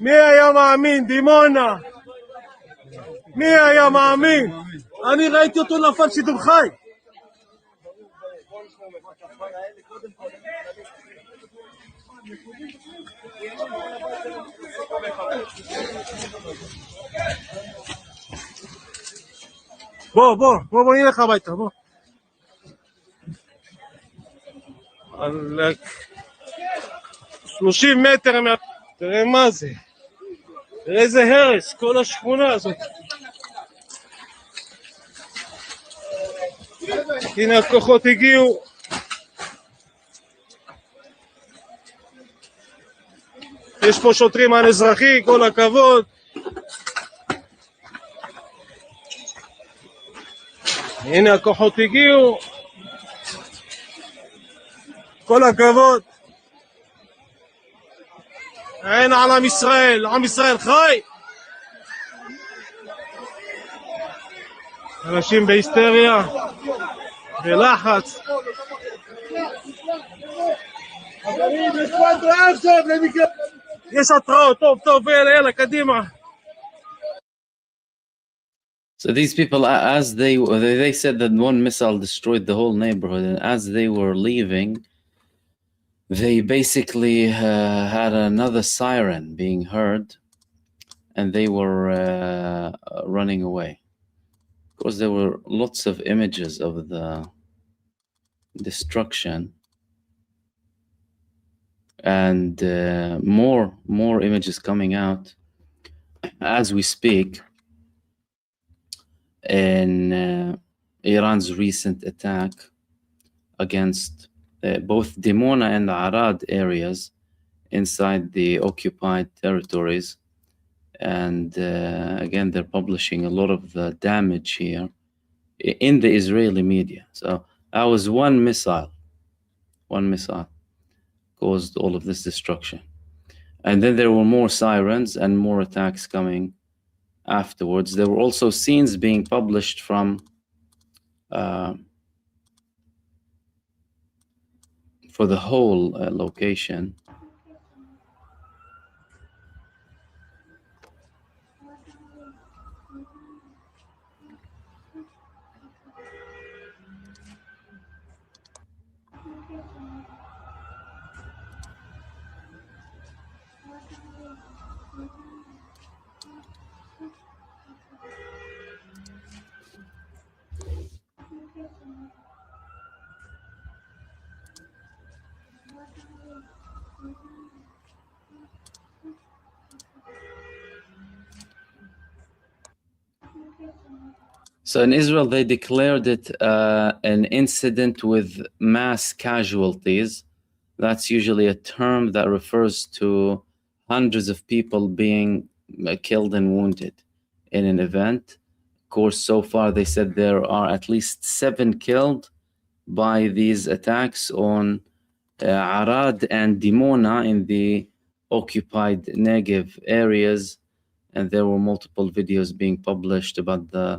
מי היה מאמין, דימונה? אני ראיתי אותו נפל שידור חי. בוא נלך הביתה, בוא. 30 מטר, תראה מה זה. תראה איזה הרס, כל השכונה הזאת. הנה הכוחות הגיעו. יש פה שוטרים על אזרחי, כל הכבוד. הנה הכוחות הגיעו. כל הכבוד. הנה על עם ישראל חי. אנשים בהיסטריה, בלחץ. יש התראות, טוב, יאללה, קדימה. So these people, as they said that one missile destroyed the whole neighborhood, and as they were leaving, they basically had another siren being heard, and they were running away. Of course, there were lots of images of the destruction, and more images coming out as we speak. In Iran's recent attack against both Dimona and Arad areas inside the occupied territories. And again, they're publishing a lot of the damage here in the Israeli media. So that was one missile caused all of this destruction. And then there were more sirens and more attacks coming afterwards. There were also scenes being published from for the whole location. So in Israel, they declared it an incident with mass casualties. That's usually a term that refers to hundreds of people being killed and wounded in an event. Of course, so far they said there are at least 7 killed by these attacks on Arad and Dimona in the occupied Negev areas. And there were multiple videos being published about the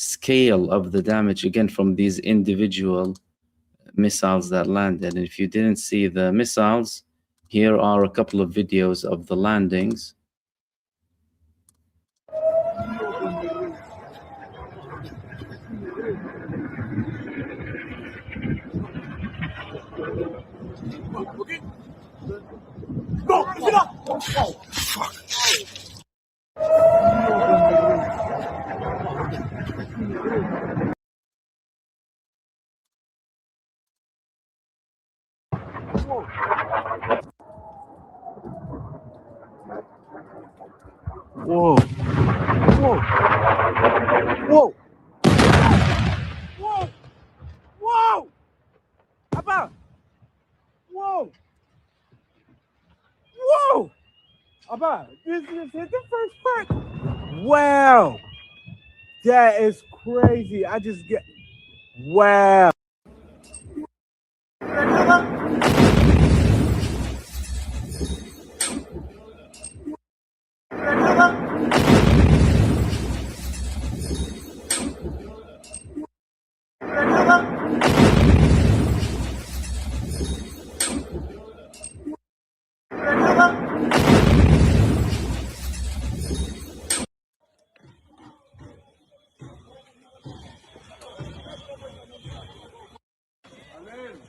scale of the damage, again, from these individual missiles that landed. And if you didn't see the missiles, here are a couple of videos of the landings. Whoa. Whoa. Whoa. Whoa. Whoa. Abba. Whoa. Whoa. Abba, this is the first part. Wow. That is crazy. I just get. Wow.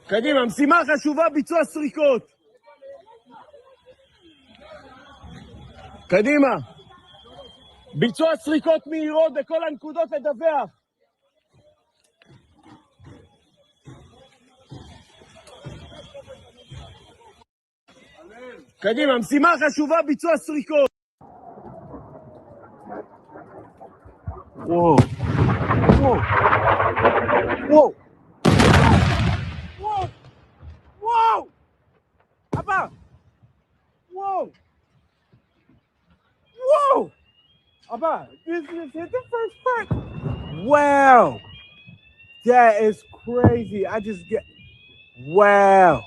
קדימה, משימה חשובה, ביצוע סריקות. קדימה. ביצוע סריקות מהירות בכל הנקודות לדווח. קדימה, משימה חשובה, ביצוע סריקות. וואו. וואו. וואו. Whoa! Abba! Whoa! Whoa! Abba, this is hit the first part. Wow! That is crazy. I just get. Wow!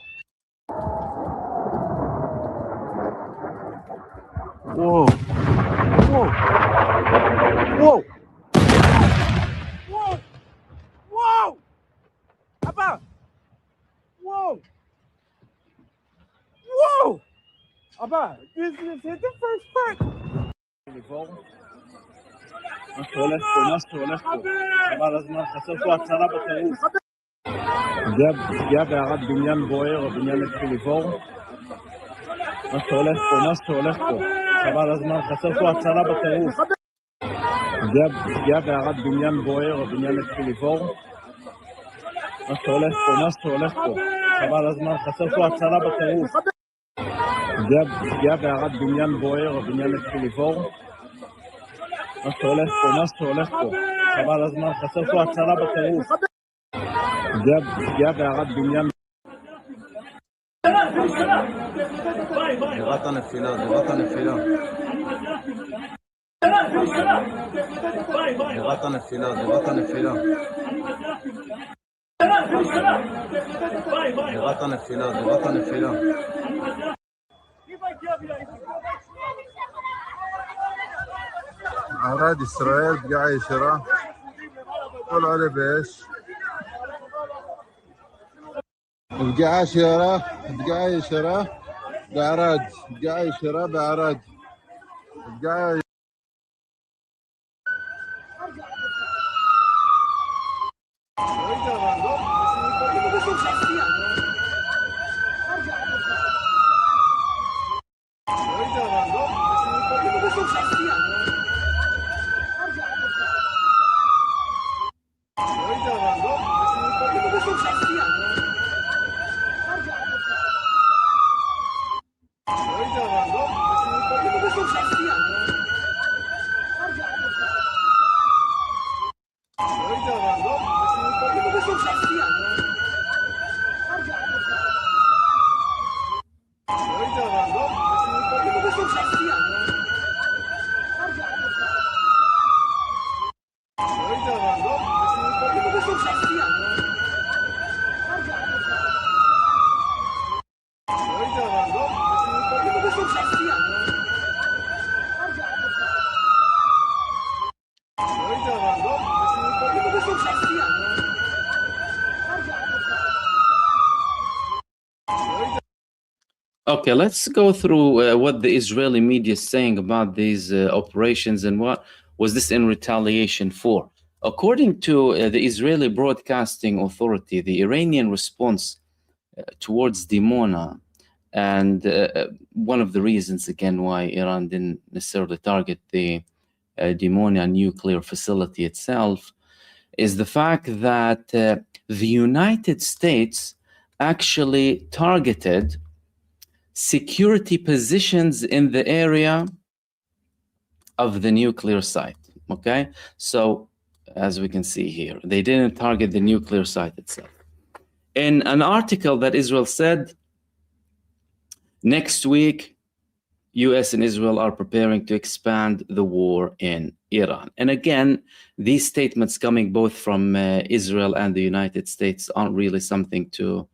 Whoa! Whoa! Whoa! Whoa! Whoa! Abba! Whoa! Whoa! Abba, this is hit the first part. מה שהולך פה, חבל הזמן, חסר פה הצהרה בטירוף. פגיעה בהערת בניין בוער, הבניין התחיל לבעור. מה שהולך פה, חבל הזמן, חסר פה הצהרה בטירוף. פגיעה בהערת בניין בוער, הבניין התחיל לבעור. מה שהולך פה, חבל הזמן, חסר פה הצהרה בטירוף. פגיעה בהערת בניין בוער, הבניין התחיל לבעור. מה שהולך פה, חבל הזמן, חסר פה הצהרה בטירוף. פגיעה בהערת בניין. זירת הנפילה. זירת הנפילה. عراد إسرائيل بقاعة يشرة قول عليه بإيش بقاعة يشرة بعراد بقاعة يشرة بعراد بقاعة Okay, let's go through what the Israeli media is saying about these operations and what was this in retaliation for. According to the Israeli Broadcasting Authority, the Iranian response towards Dimona, and one of the reasons, again, why Iran didn't necessarily target the Dimona nuclear facility itself, is the fact that the United States actually targeted security positions in the area of the nuclear site. Okay, so as we can see here, they didn't target the nuclear site itself. In an article that Israel said, next week, US and Israel are preparing to expand the war in Iran. And again, these statements coming both from Israel and the United States aren't really something to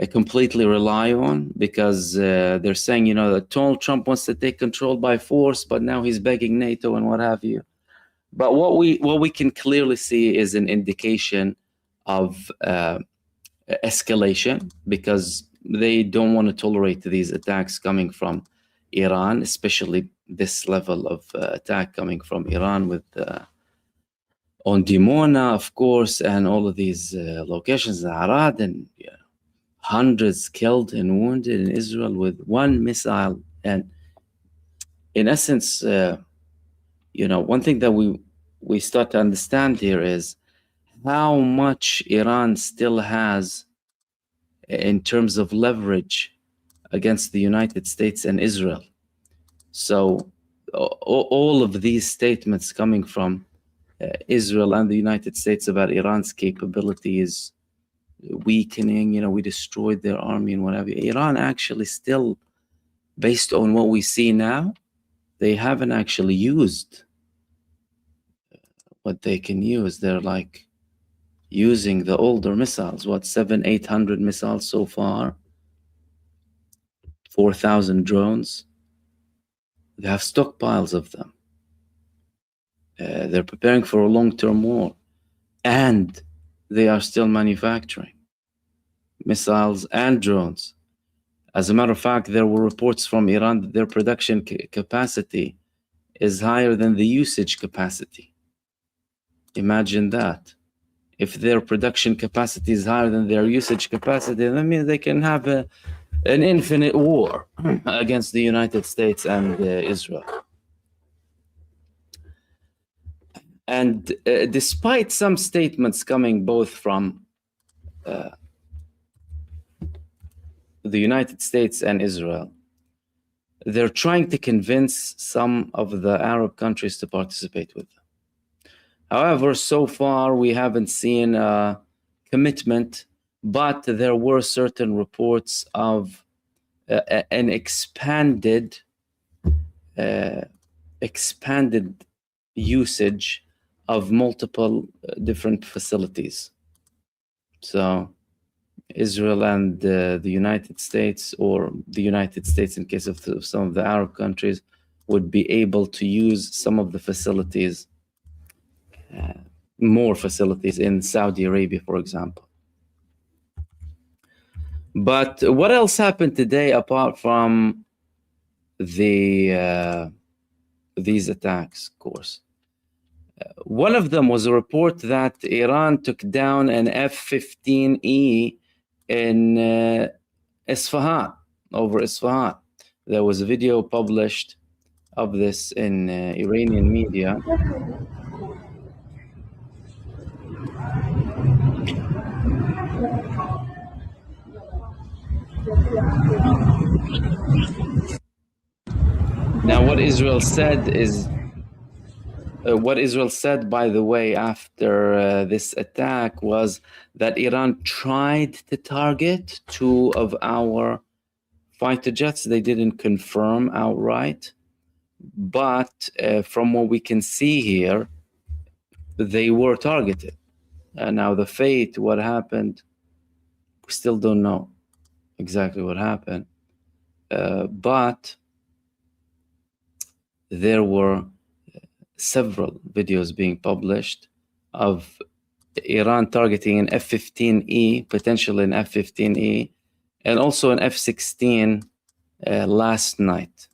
completely rely on, because they're saying, you know, that Donald Trump wants to take control by force, but now he's begging NATO and what have you. But what we can clearly see is an indication of escalation, because they don't want to tolerate these attacks coming from Iran, especially this level of attack coming from Iran with on Dimona, of course, and all of these locations, Arad, and hundreds killed and wounded in Israel with one missile. And in essence, you know, one thing that we start to understand here is how much Iran still has in terms of leverage against the United States and Israel. So all of these statements coming from Israel and the United States about Iran's capability is weakening, you know, we destroyed their army and whatever. Iran actually still, based on what we see now, they haven't actually used what they can use. They're like using the older missiles, what, 700-800 missiles so far, 4,000 drones. They have stockpiles of them. They're preparing for a long-term war, and they are still manufacturing missiles and drones. As a matter of fact, there were reports from Iran that their production capacity is higher than the usage capacity. Imagine that. If their production capacity is higher than their usage capacity, that means they can have an infinite war against the United States and Israel. And despite some statements coming both from the United States and Israel, they're trying to convince some of the Arab countries to participate with them. However, so far we haven't seen a commitment, but there were certain reports of an expanded usage of multiple different facilities. So Israel and the United States, or the United States in case of some of the Arab countries, would be able to use some of the facilities, more facilities in Saudi Arabia, for example. But what else happened today apart from these attacks, of course? One of them was a report that Iran took down an F15E in Isfahan, over Isfahan. There was a video published of this in Iranian media. Now, what Israel said is, by the way, after this attack was that Iran tried to target 2 of our fighter jets. They didn't confirm outright, but from what we can see here, they were targeted. Now the fate, what happened, we still don't know exactly what happened, but there were several videos being published of Iran targeting an F15E, potentially an F15E, and also an F16 last night.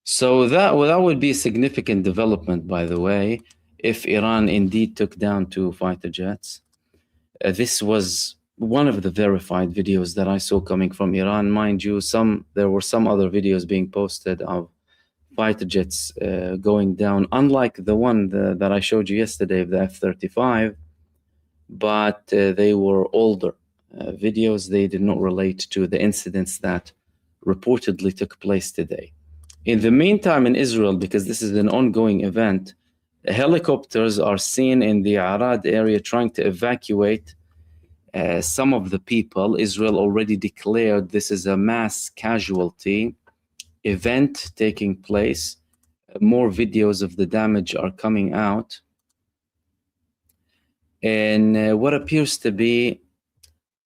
So that would be a significant development, by the way, if Iran indeed took down 2 fighter jets. This was one of the verified videos that I saw coming from Iran. Mind you, there were some other videos being posted of fighter jets going down, unlike the one that I showed you yesterday of the F-35, but they were older videos. They did not relate to the incidents that reportedly took place today. In the meantime, in Israel, because this is an ongoing event, helicopters are seen in the Arad area trying to evacuate some of the people, Israel already declared this is a mass casualty event taking place. More videos of the damage are coming out. And what appears to be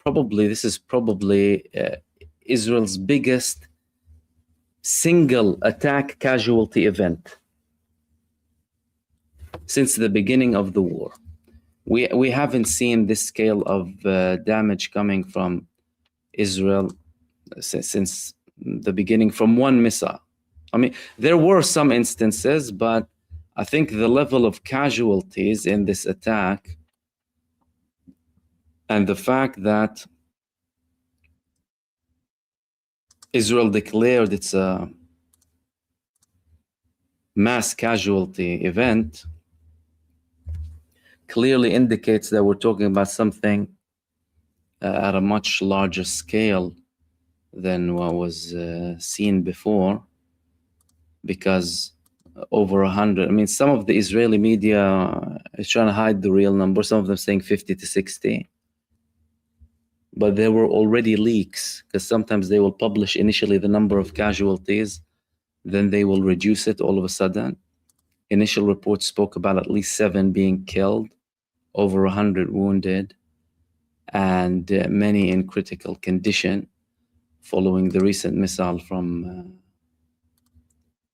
this is probably Israel's biggest single attack casualty event since the beginning of the war. We haven't seen this scale of damage coming from Israel since the beginning from one missile. I mean, there were some instances, but I think the level of casualties in this attack and the fact that Israel declared it's a mass casualty event clearly indicates that we're talking about something at a much larger scale than what was seen before, because over 100, I mean, some of the Israeli media is trying to hide the real number, some of them saying 50 to 60. But there were already leaks, because sometimes they will publish initially the number of casualties, then they will reduce it all of a sudden. Initial reports spoke about at least 7 being killed, over 100 wounded, and many in critical condition following the recent missile from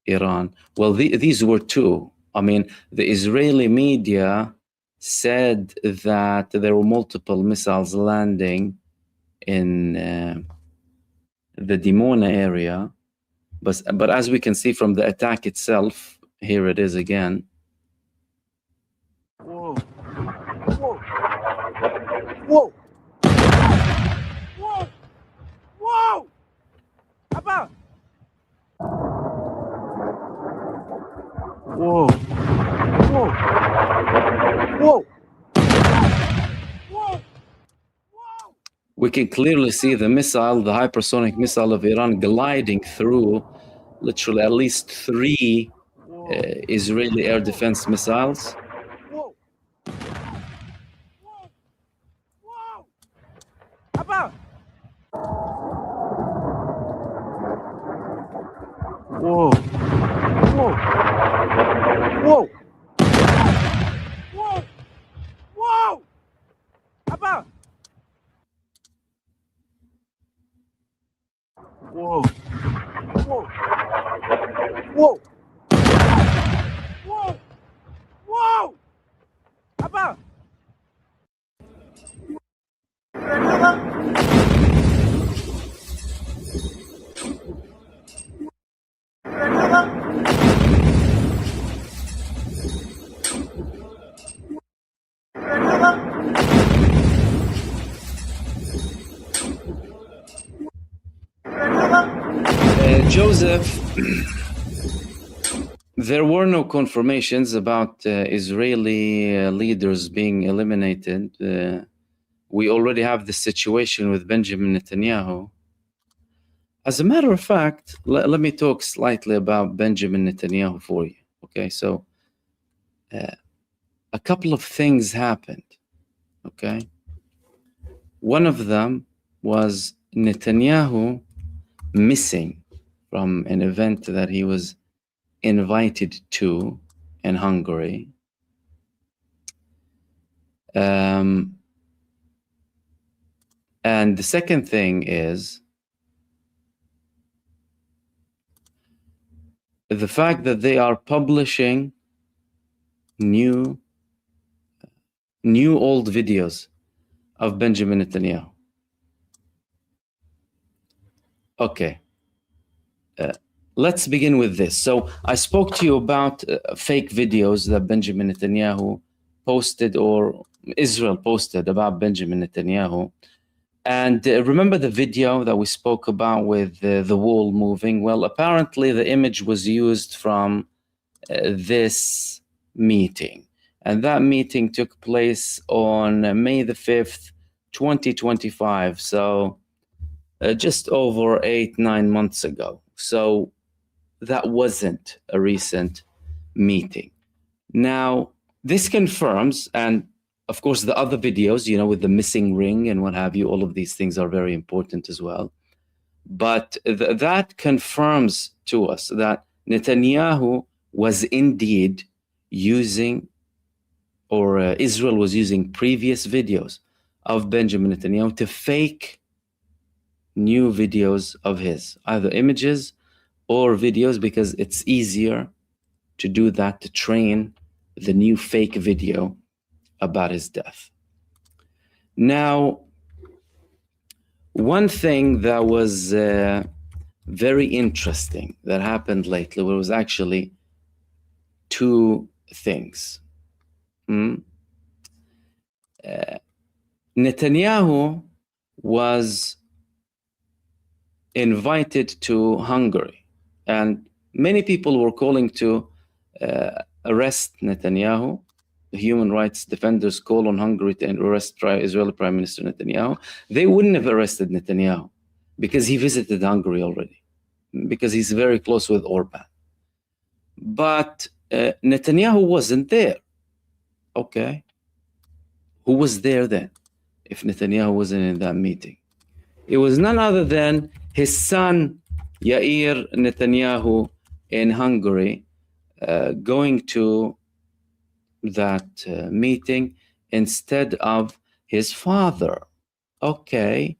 Iran. Well, these were 2. I mean, the Israeli media said that there were multiple missiles landing in the Dimona area, but as we can see from the attack itself, here it is again. Whoa. Whoa. Whoa. Whoa. Whoa. Abba. Whoa. Whoa. Whoa. Whoa. Whoa. We can clearly see the missile, the hypersonic missile of Iran, gliding through literally at least 3 Israeli air defense missiles. Whoa. Whoa. Whoa. Abba. Whoa. Whoa. Whoa. Whoa. Whoa. Abba. Whoa. Whoa. Whoa. Whoa. Whoa. Abba. Joseph, there were no confirmations about Israeli leaders being eliminated. We already have the situation with Benjamin Netanyahu. As a matter of fact, let me talk slightly about Benjamin Netanyahu for you. Okay, so a couple of things happened. Okay, one of them was Netanyahu missing from an event that he was invited to in Hungary. And the second thing is the fact that they are publishing new old videos of Benjamin Netanyahu. Okay. Let's begin with this. So I spoke to you about fake videos that Benjamin Netanyahu posted, or Israel posted, about Benjamin Netanyahu. And remember the video that we spoke about with the wall moving? Well, apparently the image was used from this meeting. And that meeting took place on May the 5th, 2025. So just over 8-9 months ago. So that wasn't a recent meeting. Now, this confirms, and Of course, the other videos, you know, with the missing ring and what have you, all of these things are very important as well. But that confirms to us that Netanyahu was indeed using, or Israel was using previous videos of Benjamin Netanyahu to fake new videos of his, either images or videos, because it's easier to do that, to train the new fake video about his death. Now, one thing that was very interesting that happened lately was actually two things. Netanyahu was invited to Hungary, and many people were calling to arrest Netanyahu. The human rights defenders call on Hungary to arrest Israeli Prime Minister Netanyahu. They wouldn't have arrested Netanyahu because he visited Hungary already, because he's very close with Orban. But Netanyahu wasn't there. Okay. Who was there then if Netanyahu wasn't in that meeting? It was none other than his son, Yair Netanyahu, in Hungary, going to that meeting instead of his father. Okay,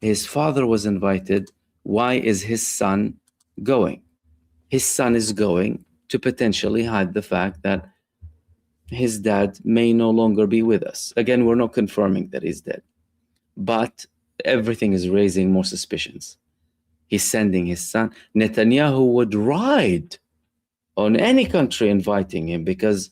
his father was invited. Why is his son going? His son is going to potentially hide the fact that his dad may no longer be with us. Again, we're not confirming that he's dead, but everything is raising more suspicions. He's sending his son. Netanyahu would ride on any country inviting him, because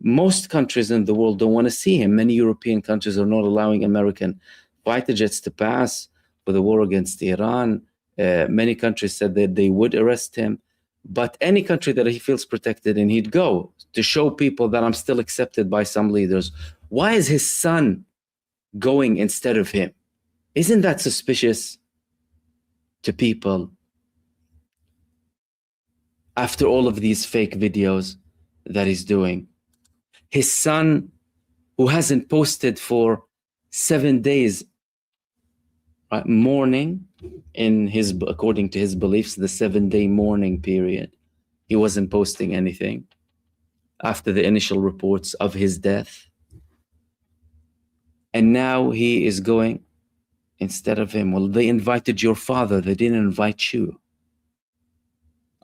most countries in the world don't want to see him. Many European countries are not allowing American fighter jets to pass for the war against Iran. Many countries said that they would arrest him, but any country that he feels protected in, he'd go to show people that I'm still accepted by some leaders. Why is his son going instead of him? Isn't that suspicious to people after all of these fake videos that he's doing? His son, who hasn't posted for 7 days, mourning, according to his beliefs, the 7-day mourning period, he wasn't posting anything after the initial reports of his death. And now he is going instead of him. Well, they invited your father, they didn't invite you.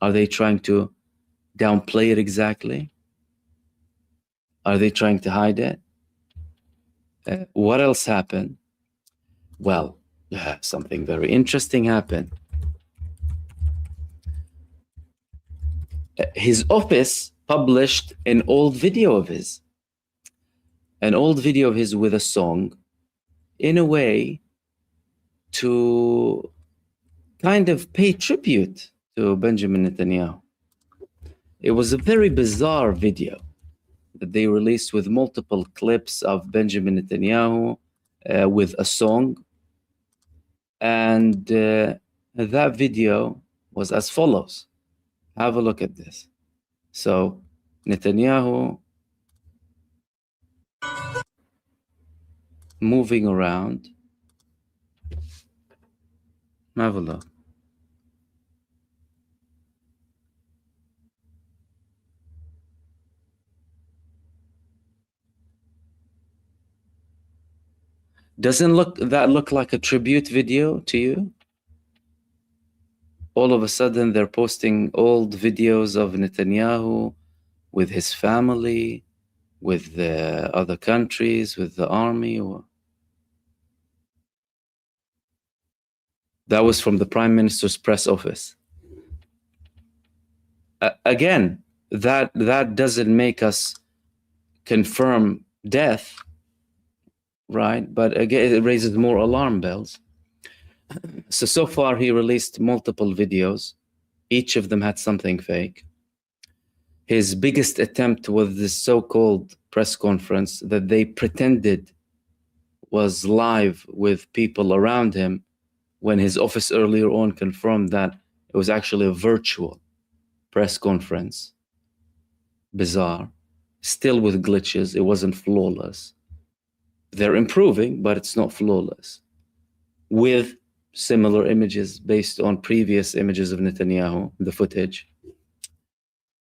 Are they trying to downplay it exactly? Are they trying to hide it? What else happened? Well, something very interesting happened. His office published an old video of his. An old video of his with a song, in a way to kind of pay tribute to Benjamin Netanyahu. It was a very bizarre video that they released with multiple clips of Benjamin Netanyahu with a song. And that video was as follows. Have a look at this. So Netanyahu moving around. Have a look. Doesn't that look like a tribute video to you? All of a sudden they're posting old videos of Netanyahu with his family, with the other countries, with the army. That was from the Prime Minister's press office. Again, that doesn't make us confirm death, right? But again, it raises more alarm bells. So far he released multiple videos. Each of them had something fake. His biggest attempt was this so-called press conference that they pretended was live with people around him, when his office earlier on confirmed that it was actually a virtual press conference. Bizarre. Still with glitches. It wasn't flawless. They're improving, but it's not flawless. With similar images based on previous images of Netanyahu, the footage.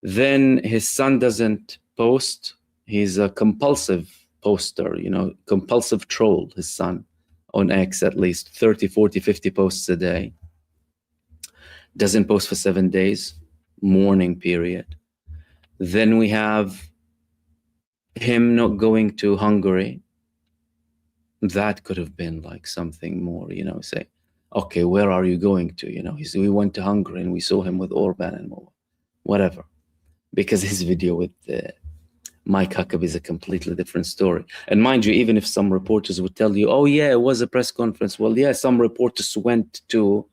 Then his son doesn't post. He's a compulsive poster, compulsive troll, his son, on X at least, 30, 40, 50 posts a day. Doesn't post for 7 days, mourning period. Then we have him not going to Hungary. That could have been like something more, say, okay, where are you going to? We went to Hungary and we saw him with Orban and whatever. Because his video with Mike Huckabee is a completely different story. And mind you, even if some reporters would tell you, oh yeah, it was a press conference. Well, yeah, some reporters went to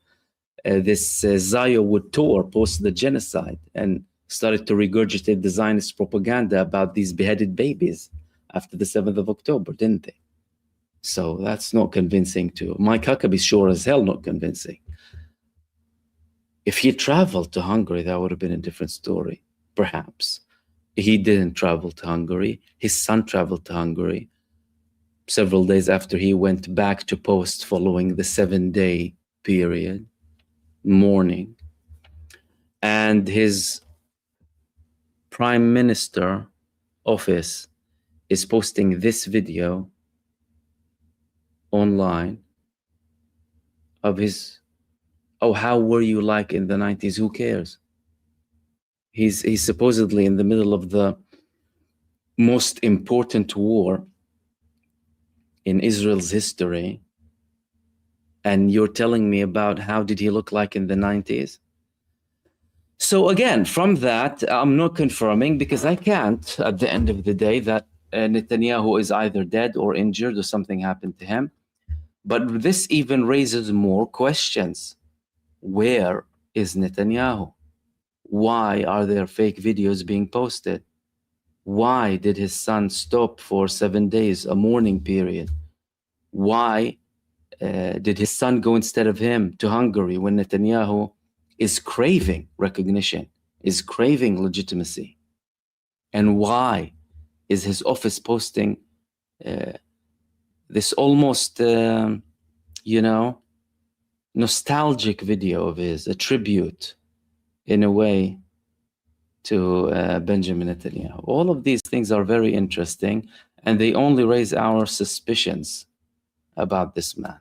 this Zion tour post the genocide and started to regurgitate the Zionist propaganda about these beheaded babies after the 7th of October, didn't they? So that's not convincing too. Mike Huckabee sure as hell not convincing. If he traveled to Hungary, that would have been a different story, perhaps. He didn't travel to Hungary. His son traveled to Hungary several days after he went back to post following the 7-day period, mourning. And his prime minister office is posting this video online of his, oh, how were you like in the 90s? Who cares? He's supposedly in the middle of the most important war in Israel's history, and you're telling me about how did he look like in the 90s? So again, from that, I'm not confirming, because I can't, at the end of the day, that Netanyahu is either dead or injured or something happened to him. But this even raises more questions. Where is Netanyahu? Why are there fake videos being posted? Why did his son stop for 7 days, a mourning period? Why did his son go instead of him to Hungary when Netanyahu is craving recognition, is craving legitimacy? And why is his office posting this almost, nostalgic video of his, a tribute in a way to Benjamin Netanyahu? All of these things are very interesting, and they only raise our suspicions about this man.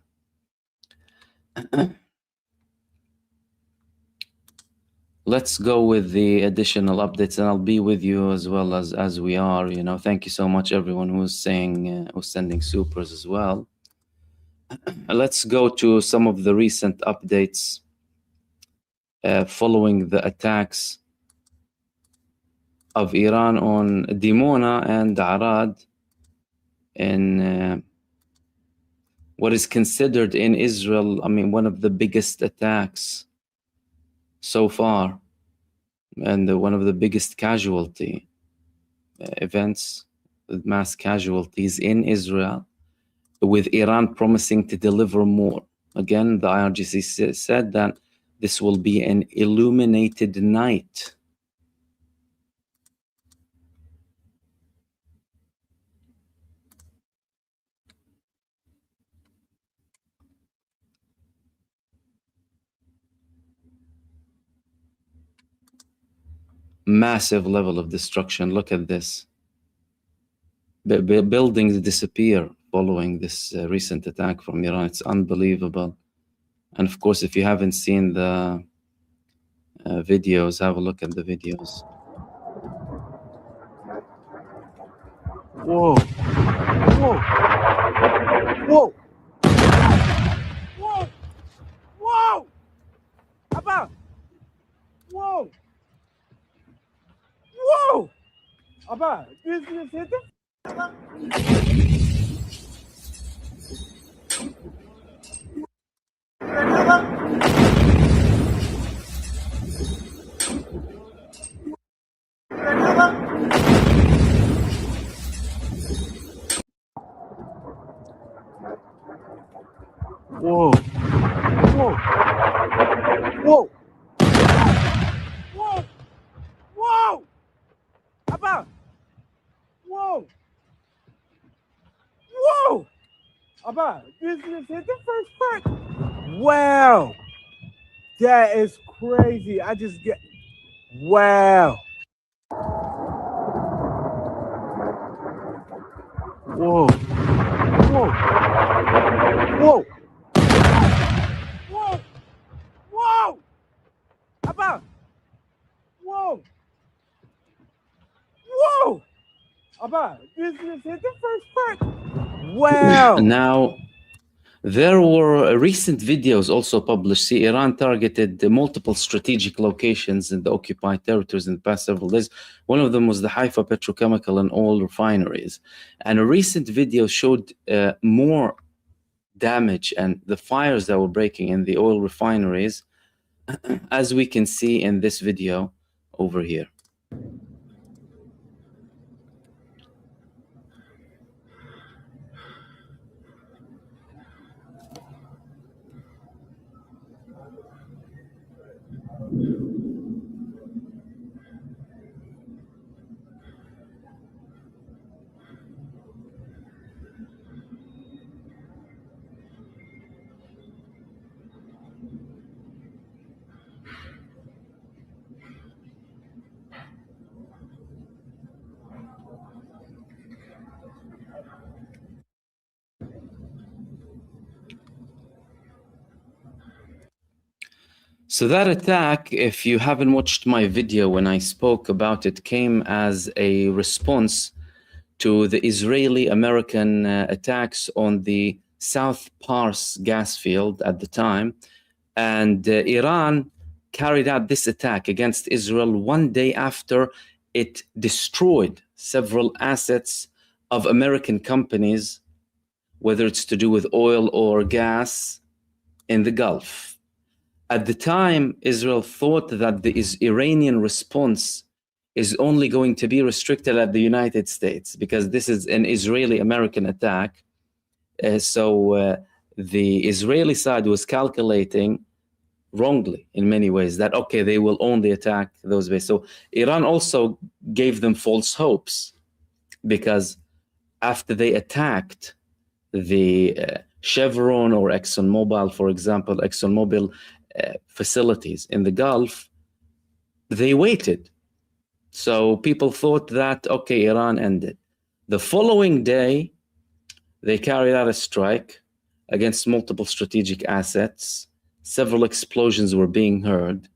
Let's go with the additional updates, and I'll be with you as well as we are. Thank you so much, everyone who's sending supers as well. Let's go to some of the recent updates following the attacks of Iran on Dimona and Arad in what is considered in Israel, one of the biggest attacks so far, and one of the biggest casualty events, mass casualties in Israel, with Iran promising to deliver more. Again, the IRGC said that this will be an illuminated night. Massive level of destruction. Look at this. Buildings disappear following this recent attack from Iran. It's unbelievable. And of course, if you haven't seen the videos, have a look at the videos. Whoa. Whoa. Whoa. Whoa. Whoa. Abba. Whoa. Whoa. Abba, this is it. Whoa. Whoa. Whoa. Whoa. Whoa. Abba. Whoa. Whoa! Abba, this hit the first part. Wow. That is crazy. I just get. Wow. Whoa. Whoa. Whoa. Whoa. Whoa. Abba. Whoa. Whoa. Abba, this hit the first part. Wow. Now, there were recent videos also published. See, Iran targeted multiple strategic locations in the occupied territories in the past several days. One of them was the Haifa petrochemical and oil refineries. And a recent video showed more damage and the fires that were breaking in the oil refineries, as we can see in this video over here. So that attack, if you haven't watched my video when I spoke about it, came as a response to the Israeli-American attacks on the South Pars gas field at the time. And Iran carried out this attack against Israel one day after it destroyed several assets of American companies, whether it's to do with oil or gas, in the Gulf. At the time, Israel thought that the Iranian response is only going to be restricted at the United States because this is an Israeli-American attack. So the Israeli side was calculating wrongly in many ways that, okay, they will only attack those bases. So Iran also gave them false hopes because after they attacked the Chevron or ExxonMobil, for example, ExxonMobil facilities in the Gulf, they waited. So people thought that, okay, Iran ended. The following day, they carried out a strike against multiple strategic assets. Several explosions were being heard.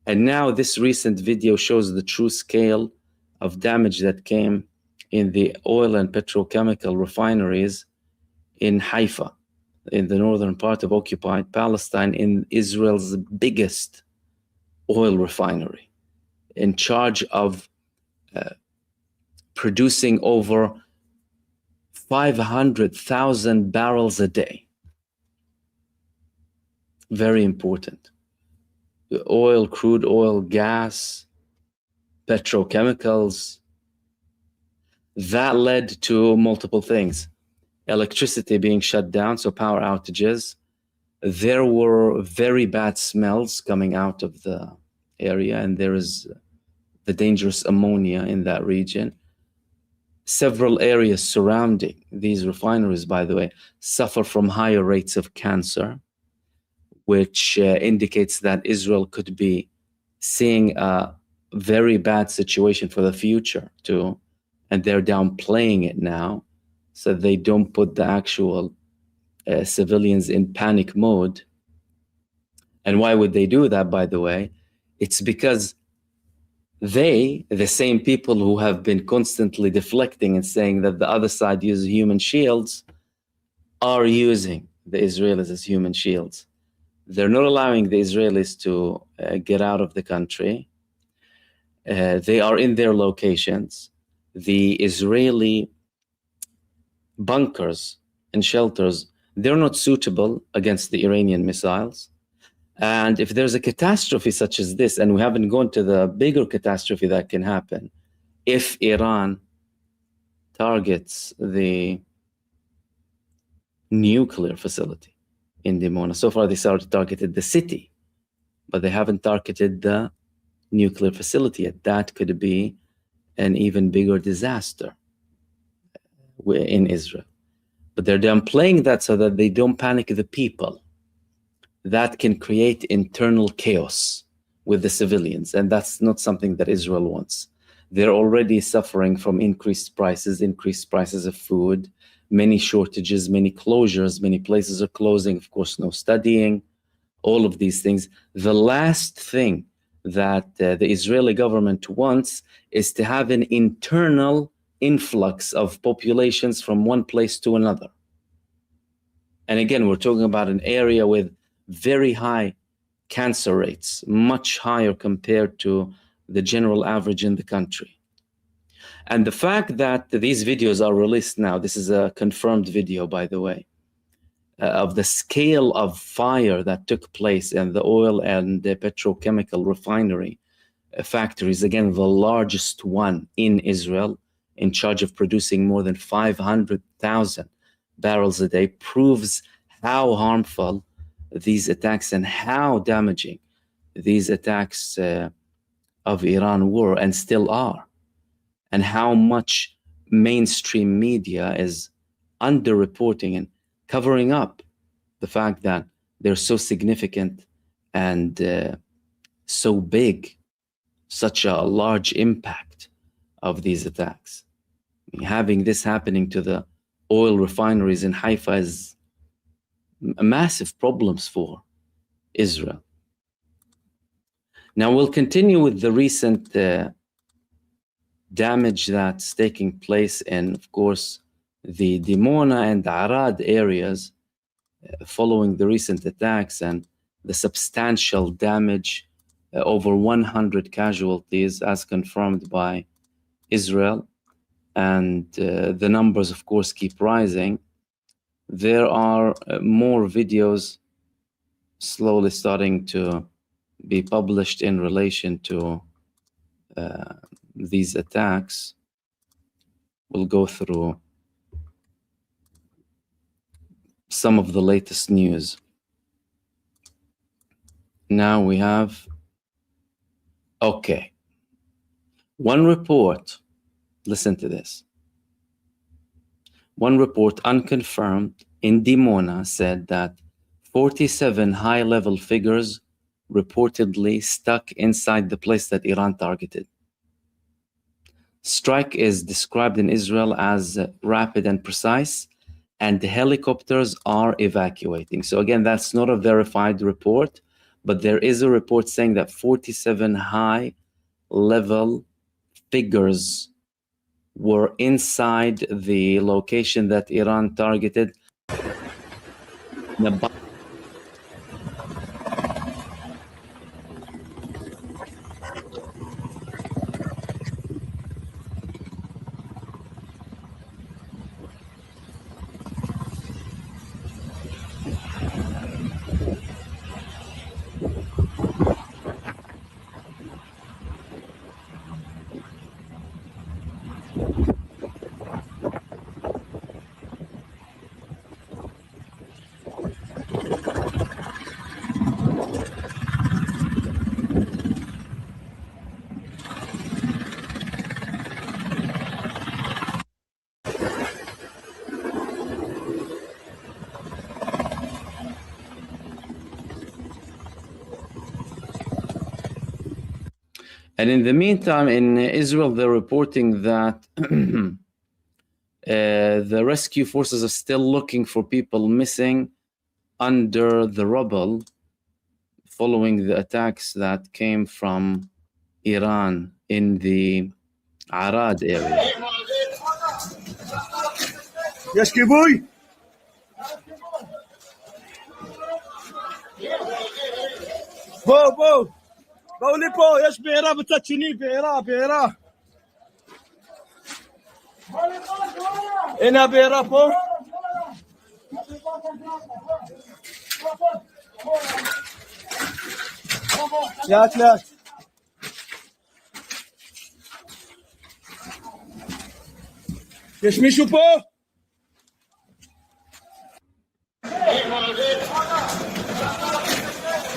And now this recent video shows the true scale of damage that came in the oil and petrochemical refineries in Haifa, in the northern part of occupied Palestine, in Israel's biggest oil refinery, in charge of producing over 500,000 barrels a day. Very important. Oil, crude oil, gas, petrochemicals. That led to multiple things. Electricity being shut down, so power outages. There were very bad smells coming out of the area, and there is the dangerous ammonia in that region. Several areas surrounding these refineries, by the way, suffer from higher rates of cancer, which indicates that Israel could be seeing a very bad situation for the future too, and they're downplaying it now so they don't put the actual civilians in panic mode. And why would they do that, by the way? It's because they, the same people who have been constantly deflecting and saying that the other side uses human shields, are using the Israelis as human shields. They're not allowing the Israelis to get out of the country. They are in their locations. The Israeli bunkers and shelters, they're not suitable against the Iranian missiles. And if there's a catastrophe such as this, and we haven't gone to the bigger catastrophe that can happen, if Iran targets the nuclear facility in Dimona. So far, they targeted the city, but they haven't targeted the nuclear facility yet. That could be an even bigger disaster in Israel. But they're downplaying that so that they don't panic the people. That can create internal chaos with the civilians, and that's not something that Israel wants. They're already suffering from increased prices of food, many shortages, many closures, many places are closing, of course, no studying, all of these things. The last thing that the Israeli government wants is to have an internal influx of populations from one place to another. And again, we're talking about an area with very high cancer rates, much higher compared to the general average in the country. And the fact that these videos are released now, this is a confirmed video, by the way, of the scale of fire that took place in the oil and the petrochemical refinery factories, again, the largest one in Israel, in charge of producing more than 500,000 barrels a day, proves how harmful these attacks and how damaging these attacks of Iran were and still are, and how much mainstream media is underreporting and covering up the fact that they're so significant and so big, such a large impact of these attacks. Having this happening to the oil refineries in Haifa is massive problems for Israel. Now we'll continue with the recent damage that's taking place in, of course, the Dimona and Arad areas following the recent attacks and the substantial damage, over 100 casualties as confirmed by Israel, and the numbers, of course, keep rising. There are more videos slowly starting to be published in relation to these attacks. We'll go through some of the latest news. Now we have, okay, one report, listen to this. One report, unconfirmed, in Dimona said that 47 high-level figures reportedly stuck inside the place that Iran targeted. Strike is described in Israel as rapid and precise, and the helicopters are evacuating. So again, that's not a verified report, but there is a report saying that 47 high-level figures were inside the location that Iran targeted. And in the meantime, in Israel, they're reporting that the rescue forces are still looking for people missing under the rubble following the attacks that came from Iran in the Arad area. יש כיבוי? בואו לפה, יש בעירה בצד שני, בעירה. הנה הבעירה פה. לאט. יש מישהו פה?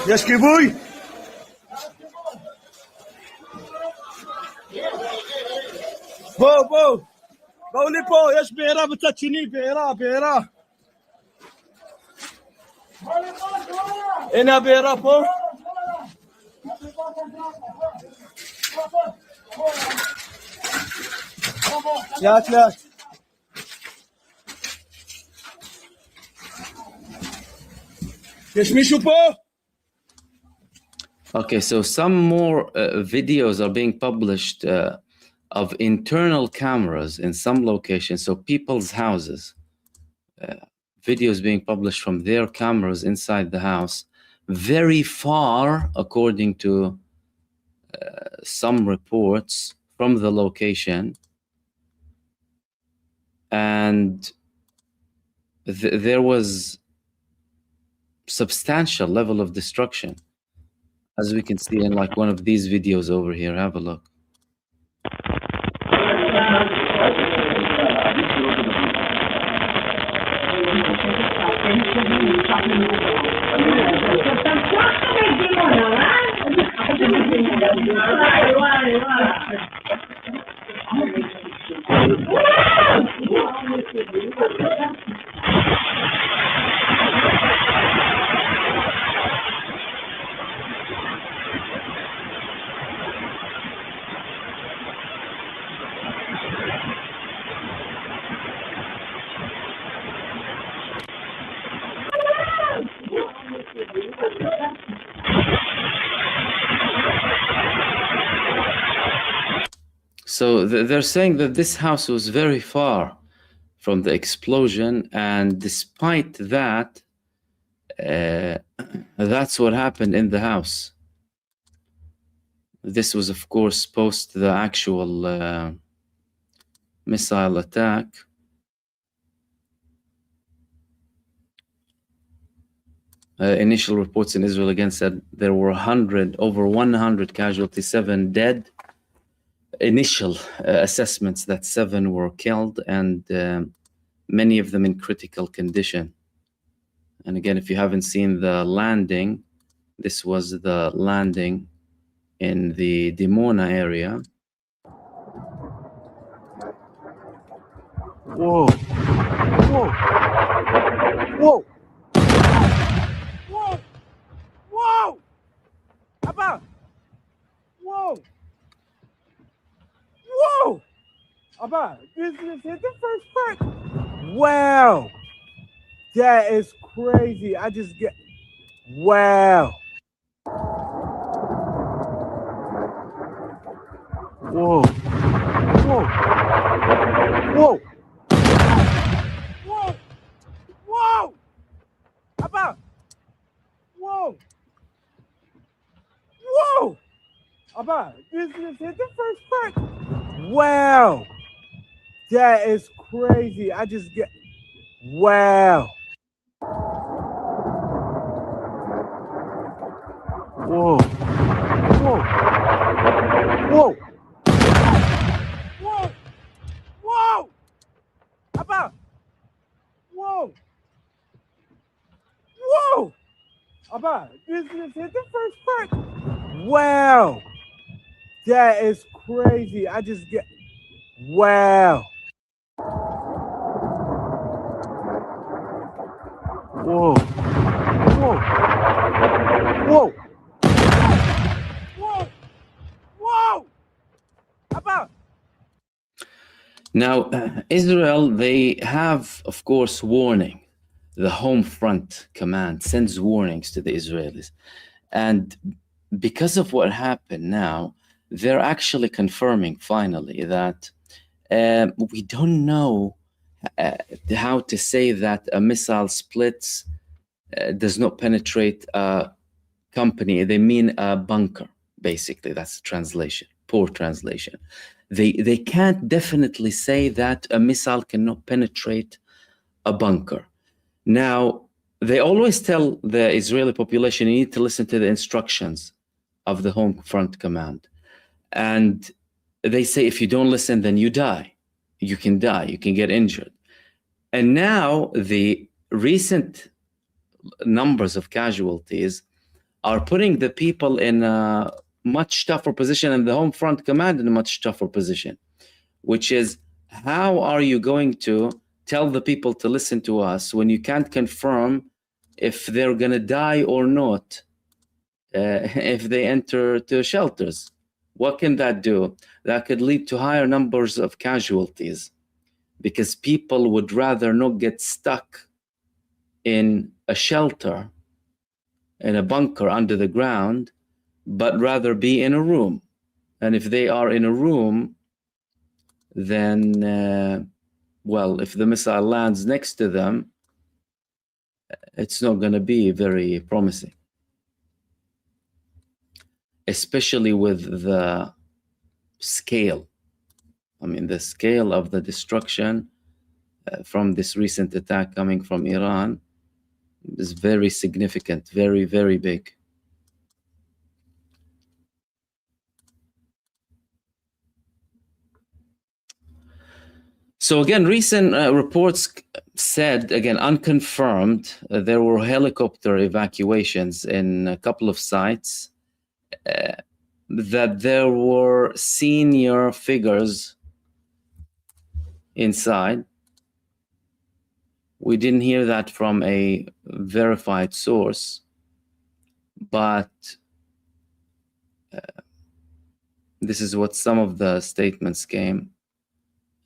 יש כיבוי? בואו. قولي بو يش بيرا بتاتشيني بيرا هنا بيرا بو لا يش ميشو بو. Okay, so some more videos are being published of internal cameras in some locations, so people's houses. Videos being published from their cameras inside the house, very far, according to some reports from the location. And there was substantial level of destruction, as we can see in like one of these videos over here. Have a look. So they're saying that this house was very far from the explosion, and despite that, that's what happened in the house. This was, of course, post the actual missile attack. Initial reports in Israel again said there were over 100 casualties, 7 dead. Initial assessments that 7 were killed, and many of them in critical condition. And again, if you haven't seen the landing, this was the landing in the Dimona area. Whoa. Whoa. Whoa. Whoa. Whoa. Abba. Whoa. Whoa. Abba, this is the first part. Wow. That is crazy. I just get, wow. Whoa. Whoa. Whoa. Whoa. Whoa. Abba. Whoa. Whoa. Abba, this is the first part. Wow. That is crazy. I just get, wow. Whoa. Whoa. Whoa. Whoa. Whoa. Abba. Whoa. Whoa. Abba, this is the first part. Wow. That is crazy. I just get, wow. Whoa. Whoa. Whoa. Whoa. Whoa. Abba. Now, Israel, they have, of course, warning. The Home Front Command sends warnings to the Israelis. And because of what happened now, they're actually confirming finally that we don't know how to say that a missile splits does not penetrate a company. They mean a bunker, basically. That's the translation, poor translation. They can't definitely say that a missile cannot penetrate a bunker. Now, they always tell the Israeli population, you need to listen to the instructions of the Home Front Command. And they say, if you don't listen, then you die. You can die, you can get injured. And now the recent numbers of casualties are putting the people in a much tougher position, and the Home Front Command in a much tougher position, which is how are you going to tell the people to listen to us when you can't confirm if they're going to die or not if they enter to shelters? What can that do? That could lead to higher numbers of casualties, because people would rather not get stuck in a shelter, in a bunker under the ground, but rather be in a room. And if they are in a room, then, well, if the missile lands next to them, it's not going to be very promising, especially with the scale. I mean, the scale of the destruction from this recent attack coming from Iran is very significant, very, very big. So again, recent reports said, again, unconfirmed, there were helicopter evacuations in a couple of sites, that there were senior figures inside. We didn't hear that from a verified source, but this is what some of the statements came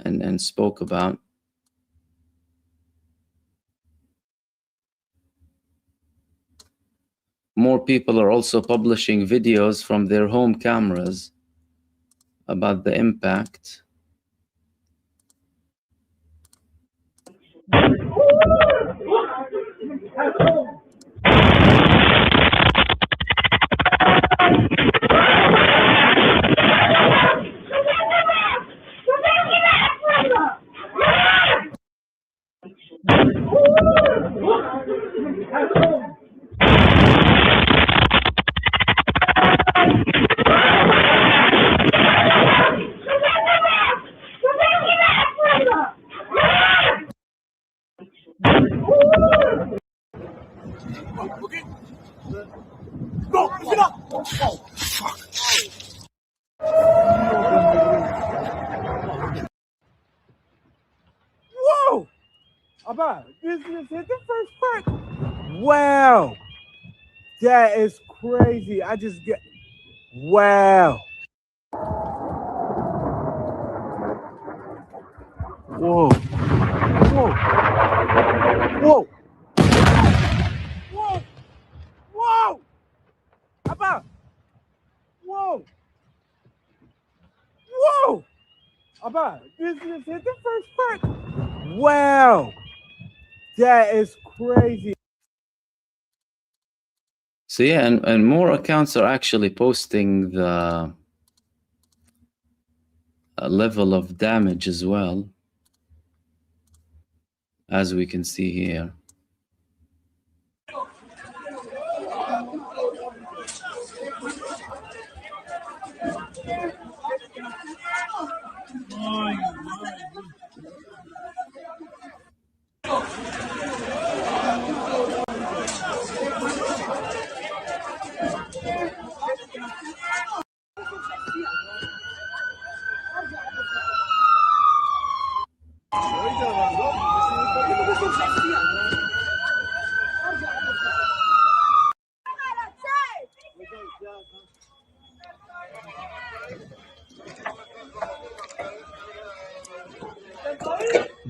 and spoke about. More people are also publishing videos from their home cameras about the impact. Whoa! Abba, this hit the first part. Wow. That is crazy. I just get, wow. Whoa. Whoa. Whoa. Whoa. Whoa. Abba. Whoa. Whoa. Abba, this hit the first part. Wow. That is crazy. So yeah, and more accounts are actually posting the level of damage as well, as we can see here.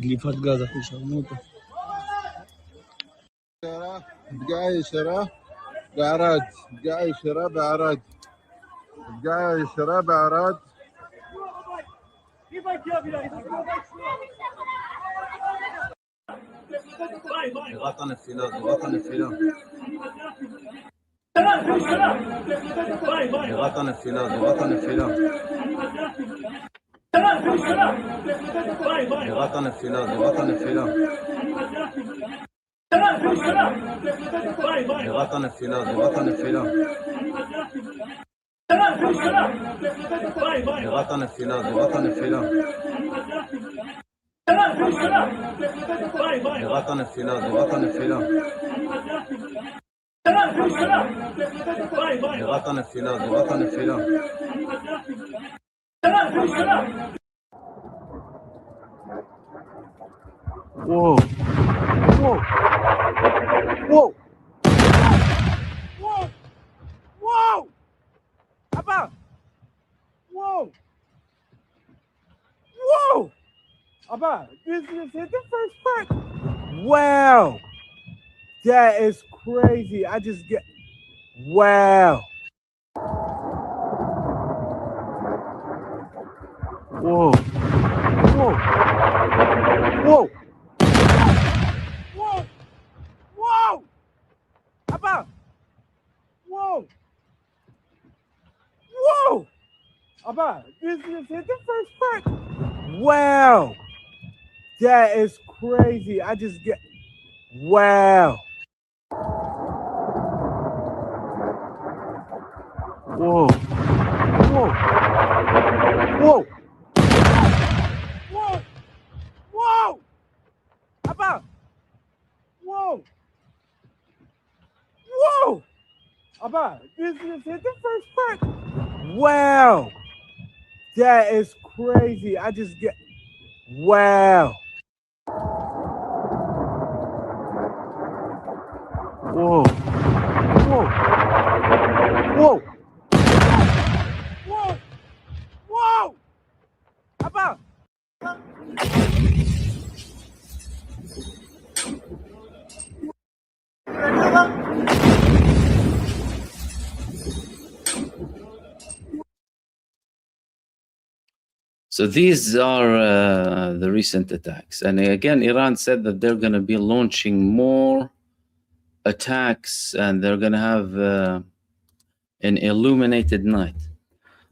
דליפת גז, אחי, שרמו אותו. פגיעה ישירה בערד, פגיעה ישירה בערד, פגיעה ישירה בערד. זירת הנפילה, זירת הנפילה. זירת הנפילה, זירת הנפילה. זירת הנפילה, זירת הנפילה. זירת הנפילה, זירת הנפילה. זירת הנפילה, זירת הנפילה. זירת הנפילה, זירת הנפילה. זירת הנפילה, זירת הנפילה. Whoa. Whoa. Whoa. Whoa. Whoa. Abba. Whoa. Whoa. Abba, this is hit the first part. Wow. That is crazy. I just get. Wow. Whoa. Whoa. Whoa. Whoa. Whoa. Abba. Whoa. Whoa. Abba, this is hit the first part. Wow. That is crazy. I just get. Wow. Whoa. Whoa. Whoa. Whoa. Whoa. Abba. Whoa. Whoa. Abba, this is hit the first part. Wow. That is crazy. I just get. Wow. Whoa. Whoa. Whoa. Whoa. Whoa. Abba. So these are the recent attacks. And again, Iran said that they're going to be launching more attacks and they're going to have an illuminated night.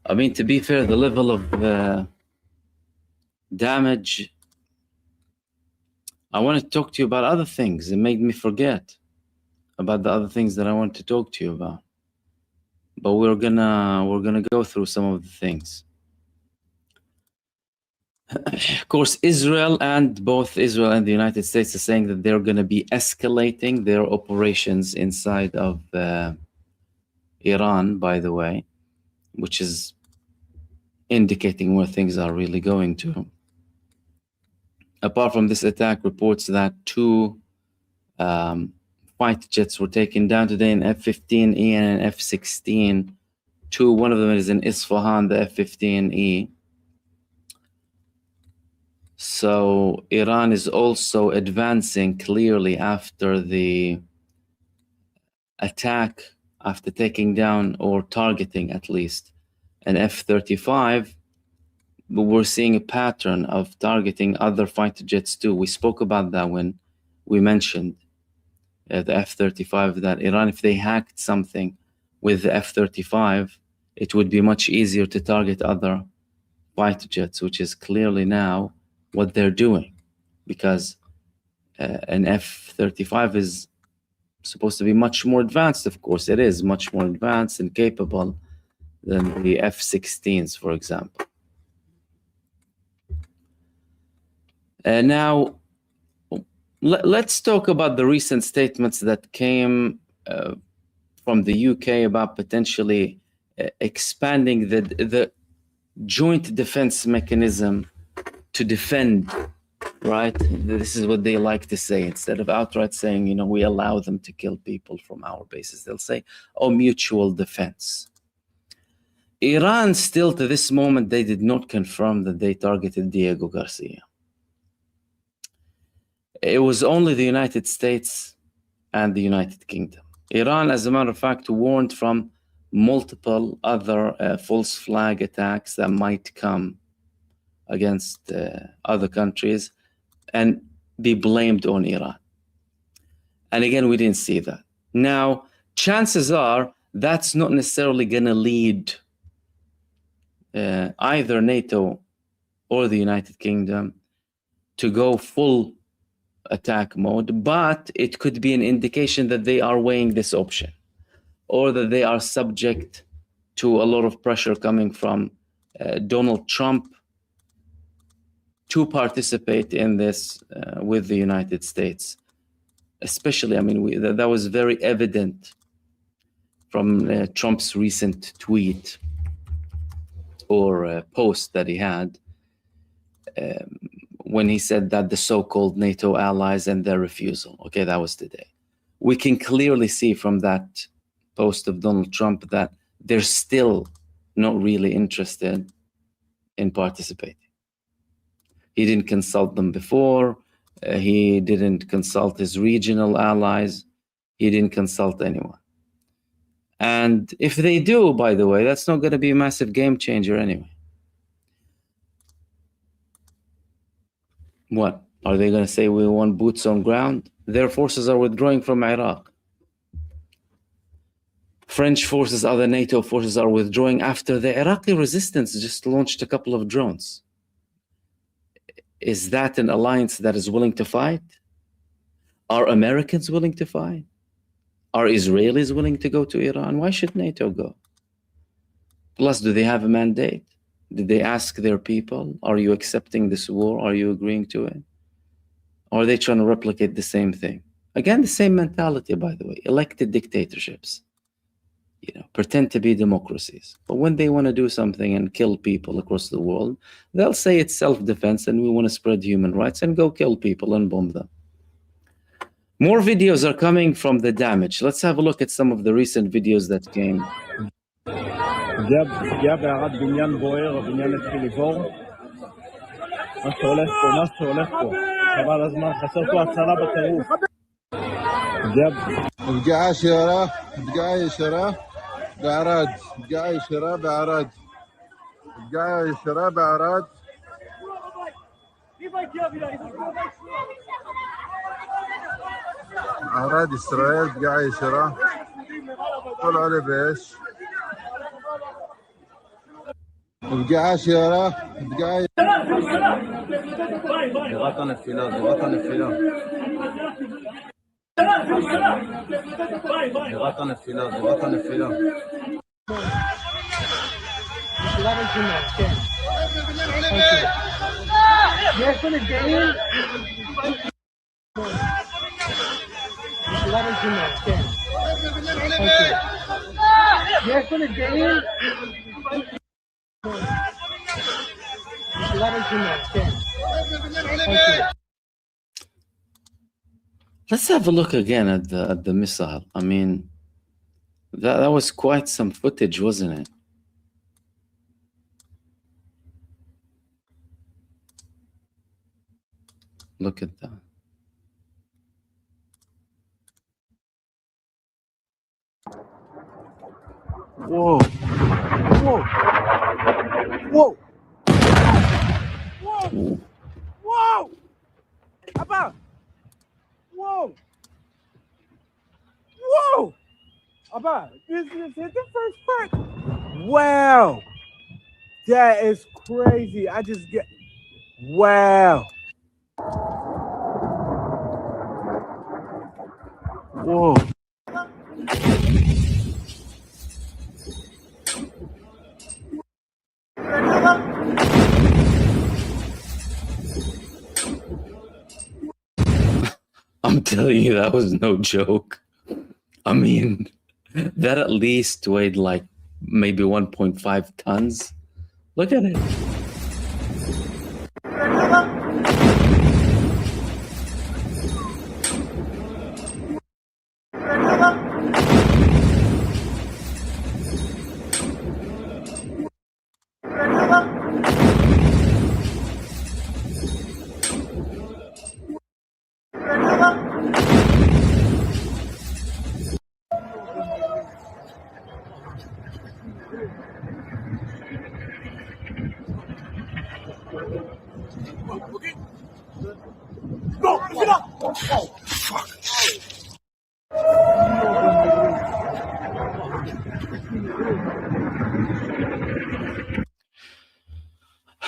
I mean, to be fair, the level of damage, I want to talk to you about other things. It made me forget about the other things that I want to talk to you about. But we're gonna go through some of the things. Of course, both Israel and the United States are saying that they're going to be escalating their operations inside of Iran, by the way, which is indicating where things are really going to. Apart from this attack, reports that 2 fighter jets were taken down today, an F15E and an F16. One of them is in Isfahan, the F15E. So Iran is also advancing clearly after the attack, after taking down or targeting at least an F-35. But we're seeing a pattern of targeting other fighter jets too. We spoke about that when we mentioned the F-35, that Iran, if they hacked something with the F-35, it would be much easier to target other fighter jets, which is clearly now what they're doing, because an F-35 is supposed to be much more advanced. Of course, it is much more advanced and capable than the F-16s, for example. Now, let's talk about the recent statements that came from the UK about potentially expanding the joint defense mechanism to defend, right? This is what they like to say. Instead of outright saying, you know, we allow them to kill people from our bases, they'll say, oh, mutual defense. Iran still, to this moment, they did not confirm that they targeted Diego Garcia. It was only the United States and the United Kingdom. Iran, as a matter of fact, warned from multiple other false flag attacks that might come against other countries and be blamed on Iran. And again, we didn't see that. Now, chances are that's not necessarily going to lead either NATO or the United Kingdom to go full attack mode, but it could be an indication that they are weighing this option, or that they are subject to a lot of pressure coming from Donald Trump to participate in this with the United States. Especially, I mean, that was very evident from Trump's recent tweet or post that he had, when he said that the so-called NATO allies and their refusal. Okay, that was today. We can clearly see from that post of Donald Trump that they're still not really interested in participating. He didn't consult them before. He didn't consult his regional allies. He didn't consult anyone. And if they do, by the way, that's not going to be a massive game changer anyway. What? Are they going to say we want boots on ground? Their forces are withdrawing from Iraq. French forces, other NATO forces are withdrawing after the Iraqi resistance just launched a couple of drones. Is that an alliance that is willing to fight? Are Americans willing to fight? Are Israelis willing to go to Iran? Why should NATO go? Plus, do they have a mandate? Did they ask their people? Are you accepting this war? Are you agreeing to it? Or are they trying to replicate the same thing? Again, the same mentality, by the way. Elected dictatorships. Pretend to be democracies. But when they want to do something and kill people across the world, they'll say it's self-defense and we want to spread human rights and go kill people and bomb them. More videos are coming from the damage. Let's have a look at some of the recent videos that came. פגיעה בערד, בניין בוער, הבניין התחיל לבעור. מה שהולך פה. חבל הזמן, חסר פה הצלה בטירוף. פגיעה ישירה בערד. פגיעה ישירה בערד. عراد إسرائيل פגיעה ישירה. כל עולה באש. פגיעה ישירה. זירת הנפילה. זירת הנפילה. Let's have a look again at the missile. I mean, that was quite some footage, wasn't it? Look at that. Whoa. Whoa. Whoa. Whoa. Whoa. Abba. Whoa. Whoa. Abba, this hit the first part. Wow. That is crazy. I just get. Wow. Whoa. I'm telling you, that was no joke. I mean, that at least weighed like maybe 1.5 tons. Look at it.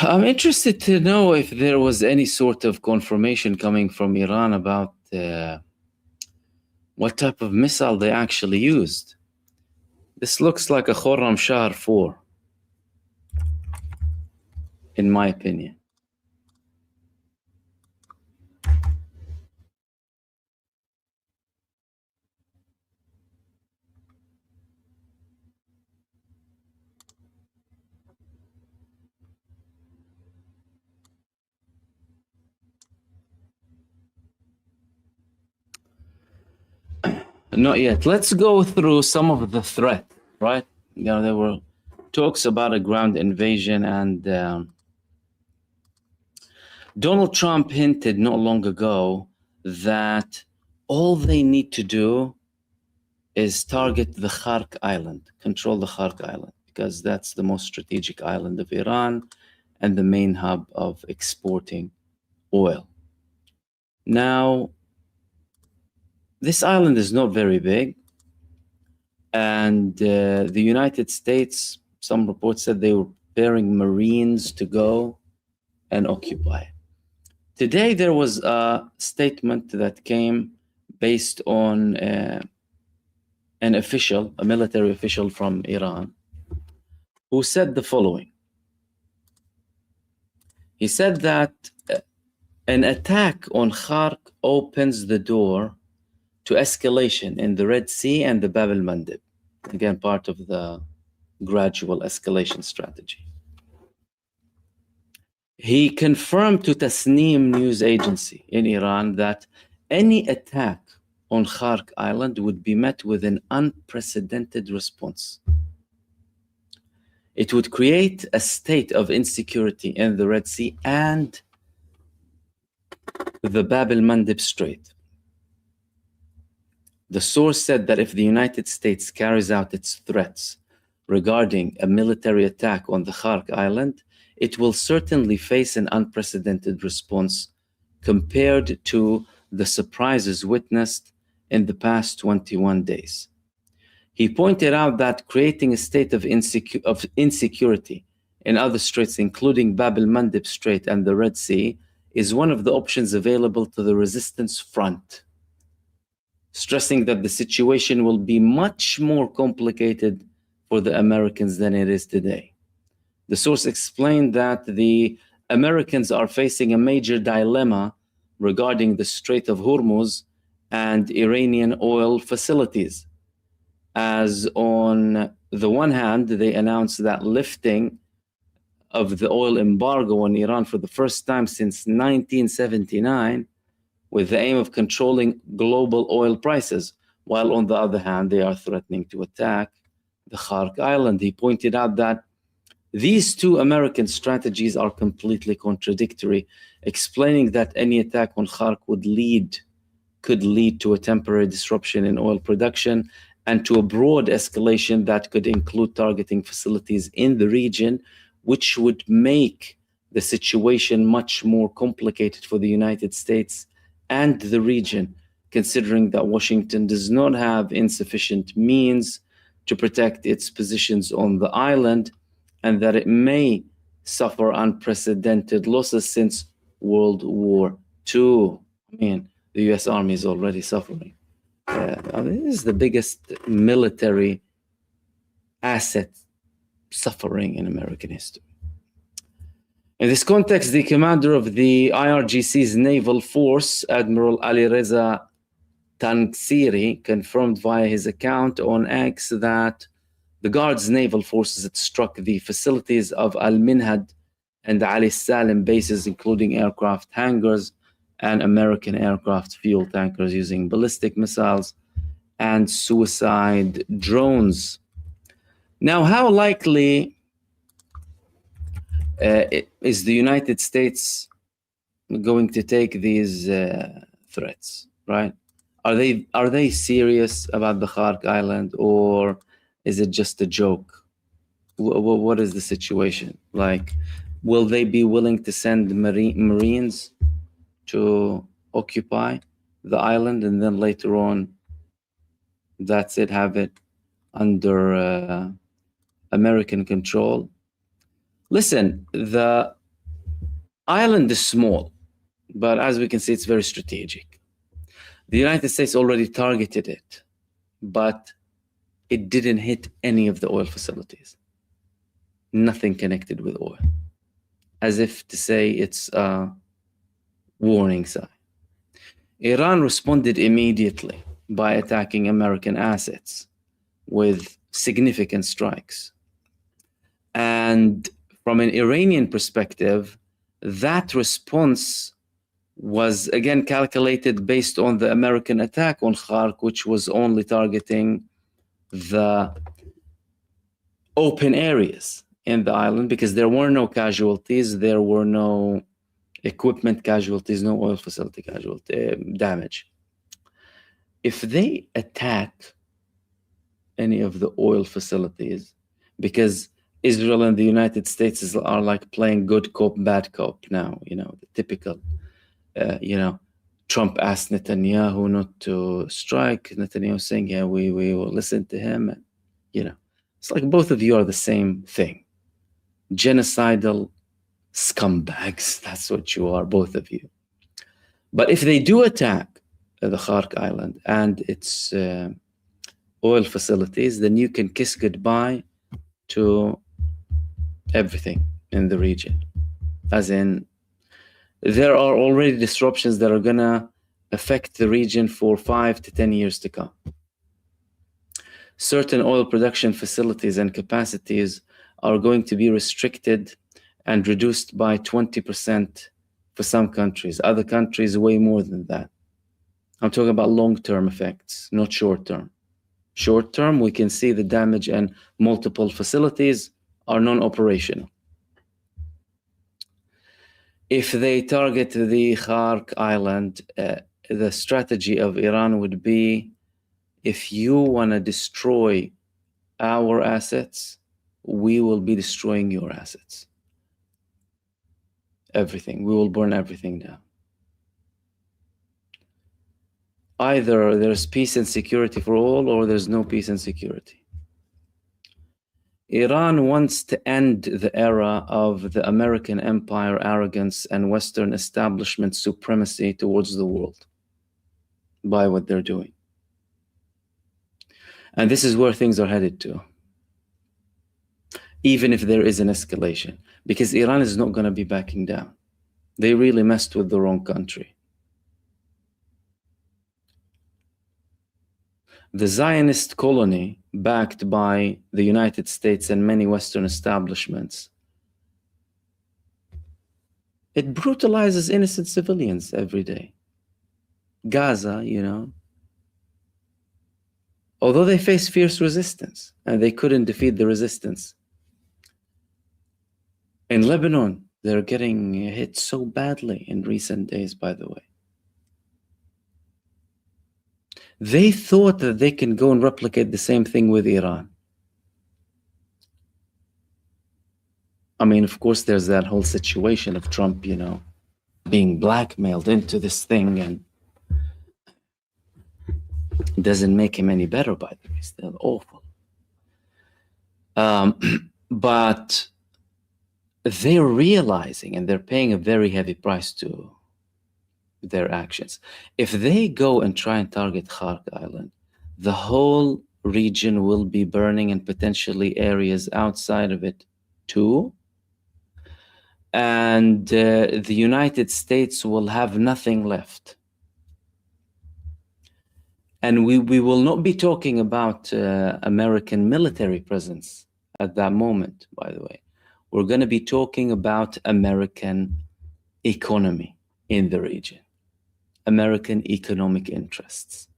I'm interested to know if there was any sort of confirmation coming from Iran about what type of missile they actually used. This looks like a Khorram Shah 4, in my opinion. Not yet. Let's go through some of the threat, right? You know, there were talks about a ground invasion, and Donald Trump hinted not long ago that all they need to do is target the Khark Island, control the Khark Island, because that's the most strategic island of Iran and the main hub of exporting oil. Now, this island is not very big, and the United States, some reports said they were preparing Marines to go and occupy it. Today, there was a statement that came based on an official, a military official from Iran, who said the following. He said that an attack on Khark opens the door to escalation in the Red Sea and the Bab el-Mandeb. Again, part of the gradual escalation strategy. He confirmed to Tasneem news agency in Iran that any attack on Khark Island would be met with an unprecedented response. It would create a state of insecurity in the Red Sea and the Bab el-Mandeb Strait. The source said that if the United States carries out its threats regarding a military attack on the Khark Island, it will certainly face an unprecedented response compared to the surprises witnessed in the past 21 days. He pointed out that creating a state of insecurity in other straits, including Bab el-Mandeb Strait and the Red Sea, is one of the options available to the resistance front, stressing that the situation will be much more complicated for the Americans than it is today. The source explained that the Americans are facing a major dilemma regarding the Strait of Hormuz and Iranian oil facilities, as on the one hand, they announced that lifting of the oil embargo on Iran for the first time since 1979, with the aim of controlling global oil prices, while on the other hand, they are threatening to attack the Khark Island. He pointed out that these two American strategies are completely contradictory, explaining that any attack on Khark could lead to a temporary disruption in oil production and to a broad escalation that could include targeting facilities in the region, which would make the situation much more complicated for the United States and the region, considering that Washington does not have insufficient means to protect its positions on the island, and that it may suffer unprecedented losses since World War II. I mean, the US Army is already suffering. This is the biggest military asset suffering in American history. In this context, the commander of the IRGC's naval force, Admiral Ali Reza Tansiri, confirmed via his account on X that the Guard's naval forces had struck the facilities of Al-Minhad and Ali Salim bases, including aircraft hangars and American aircraft fuel tankers, using ballistic missiles and suicide drones. Now, how likely is the United States going to take these threats, right? Are they serious about the Khark Island, or is it just a joke? What is the situation? Like, will they be willing to send Marines to occupy the island and then later on, that's it, have it under American control? Listen, the island is small, but as we can see, it's very strategic. The United States already targeted it, but it didn't hit any of the oil facilities. Nothing connected with oil, as if to say it's a warning sign. Iran responded immediately by attacking American assets with significant strikes. And from an Iranian perspective, that response was again calculated based on the American attack on Khark, which was only targeting the open areas in the island because there were no casualties, there were no equipment casualties, no oil facility damage. If they attack any of the oil facilities, because Israel and the United States are like playing good cop, bad cop now, the typical, Trump asked Netanyahu not to strike. Netanyahu saying, yeah, we will listen to him. And, it's like both of you are the same thing. Genocidal scumbags. That's what you are, both of you. But if they do attack the Khark Island and its oil facilities, then you can kiss goodbye to everything in the region. As in, there are already disruptions that are going to affect the region for 5 to 10 years to come. Certain oil production facilities and capacities are going to be restricted and reduced by 20% for some countries. Other countries, way more than that. I'm talking about long-term effects, not short-term. Short-term, we can see the damage and multiple facilities are non-operational. If they target the Khark Island, the strategy of Iran would be, if you want to destroy our assets, we will be destroying your assets. Everything. We will burn everything down. Either there's peace and security for all, or there's no peace and security. Iran wants to end the era of the American empire arrogance and Western establishment supremacy towards the world by what they're doing. And this is where things are headed to, even if there is an escalation, because Iran is not going to be backing down. They really messed with the wrong country. The Zionist colony, backed by the United States and many Western establishments, it brutalizes innocent civilians every day. Gaza, although they face fierce resistance, and they couldn't defeat the resistance. In Lebanon, they're getting hit so badly in recent days, by the way. They thought that they can go and replicate the same thing with Iran. I mean, of course, there's that whole situation of Trump, being blackmailed into this thing, and it doesn't make him any better, by the way. It's still awful. But they're realizing, and they're paying a very heavy price to their actions. If they go and try and target Khark Island, the whole region will be burning, and potentially areas outside of it too. And the United States will have nothing left. And we will not be talking about American military presence at that moment, by the way. We're going to be talking about American economy in the region, American economic interests.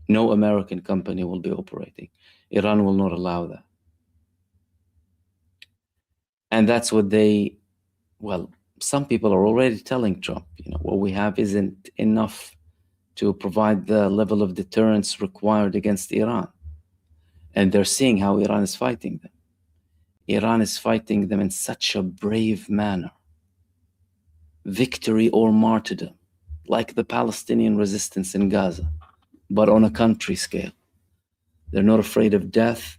No American company will be operating. Iran will not allow that. And that's what some people are already telling Trump, what we have isn't enough to provide the level of deterrence required against Iran. And they're seeing how Iran is fighting them. Iran is fighting them in such a brave manner. Victory or martyrdom, like the Palestinian resistance in Gaza, but on a country scale. They're not afraid of death.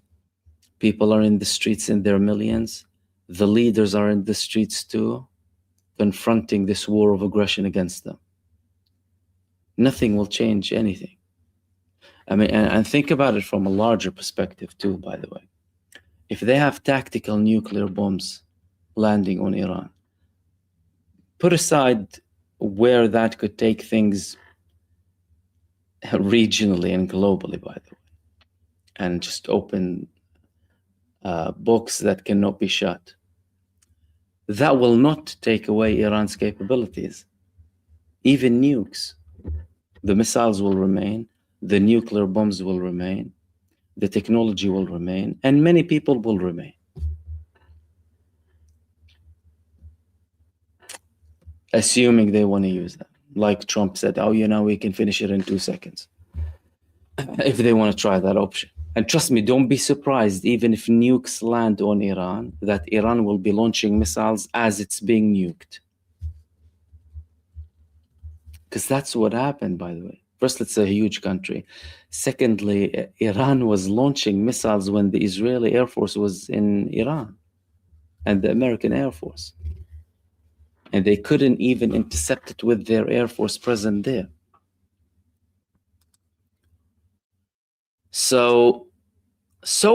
People are in the streets in their millions. The leaders are in the streets too, confronting this war of aggression against them. Nothing will change anything. I mean, and think about it from a larger perspective too, by the way. If they have tactical nuclear bombs landing on Iran, put aside where that could take things regionally and globally, by the way, and just open books that cannot be shut. That will not take away Iran's capabilities. even nukes. The missiles will remain, the nuclear bombs will remain, the technology will remain, and many people will remain. Assuming they want to use that. Like Trump said, oh, we can finish it in 2 seconds. If they want to try that option. And trust me, don't be surprised, even if nukes land on Iran, that Iran will be launching missiles as it's being nuked. Because that's what happened, by the way. First, it's a huge country. Secondly, Iran was launching missiles when the Israeli Air Force was in Iran and the American Air Force. And they couldn't even intercept it with their Air Force present there. So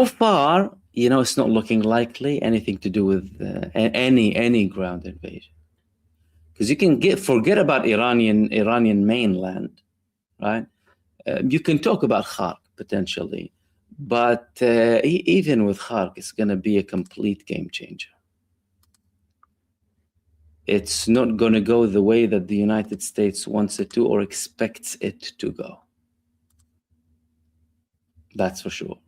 far, it's not looking likely anything to do with any ground invasion. Because you can forget about Iranian mainland, right? You can talk about Khark potentially, but even with Khark, it's going to be a complete game changer. It's not going to go the way that the United States wants it to or expects it to go. That's for sure.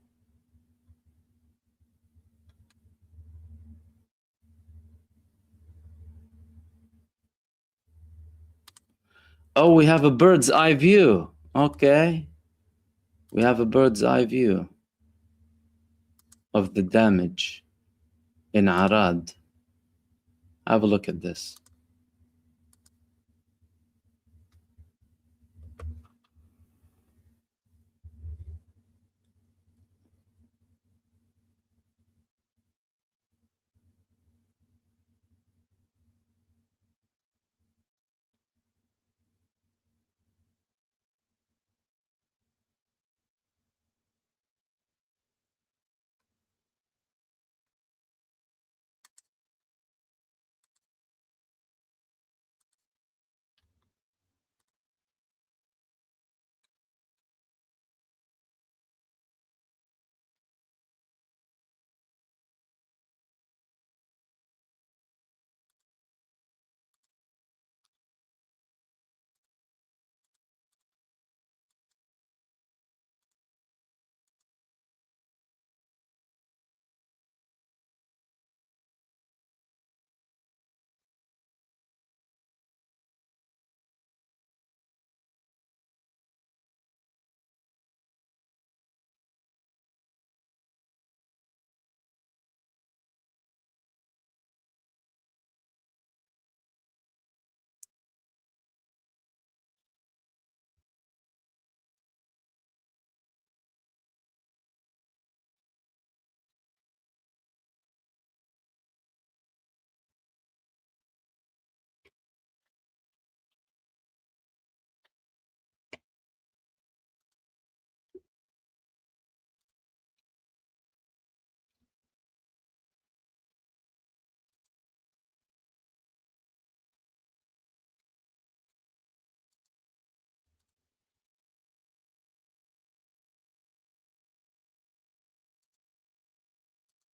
Oh, we have a bird's eye view. Okay. We have a bird's eye view of the damage in Arad. Have a look at this.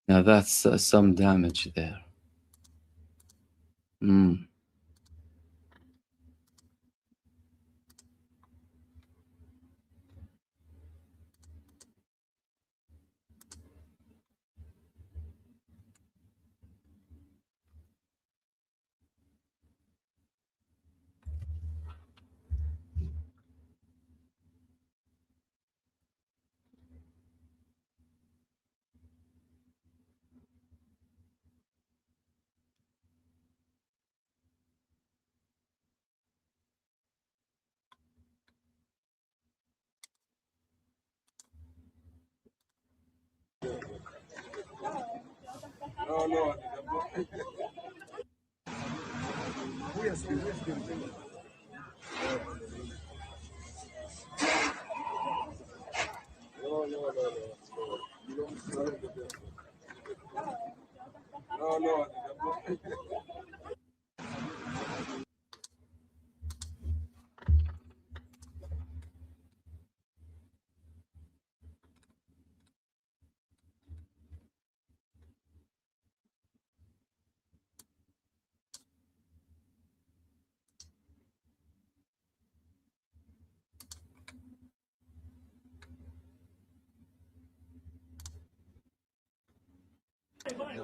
Now that's some damage there.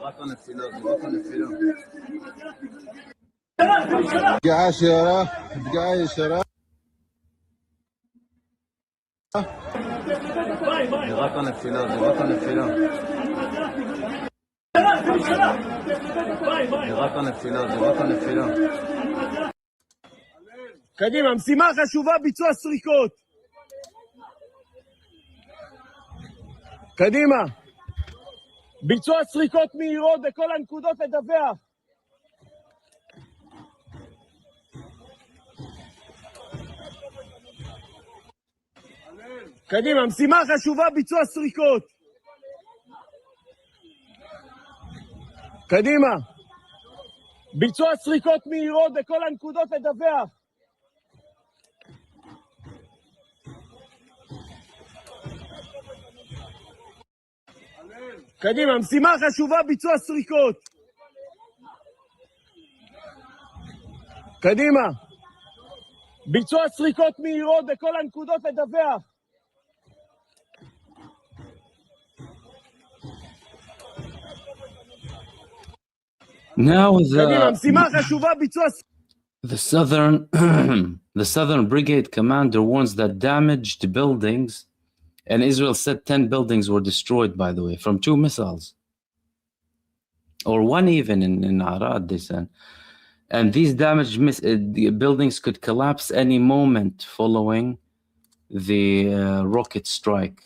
זירת הנפילה, זירת הנפילה. פגיעה ישירה, פגיעה ישירה. זירת הנפילה, זירת הנפילה. זירת הנפילה, זירת הנפילה. קדימה, משימה חשובה, ביצוע סריקות. קדימה. ביצוע סריקות מהירות בכל הנקודות לדווח. קדימה, משימה חשובה, ביצוע סריקות. קדימה. ביצוע סריקות מהירות בכל הנקודות לדווח. קדימה, משימה חשובה, ביצוע סריקות. קדימה. ביצוע סריקות מהירות בכל הנקודות לדווח. Now קדימה, משימה חשובה, ביצוע the southern brigade commander warns that damaged buildings, and Israel said 10 buildings were destroyed, by the way, from 2 missiles, or one even in Arad, they said. And these damaged buildings could collapse any moment following the rocket strike.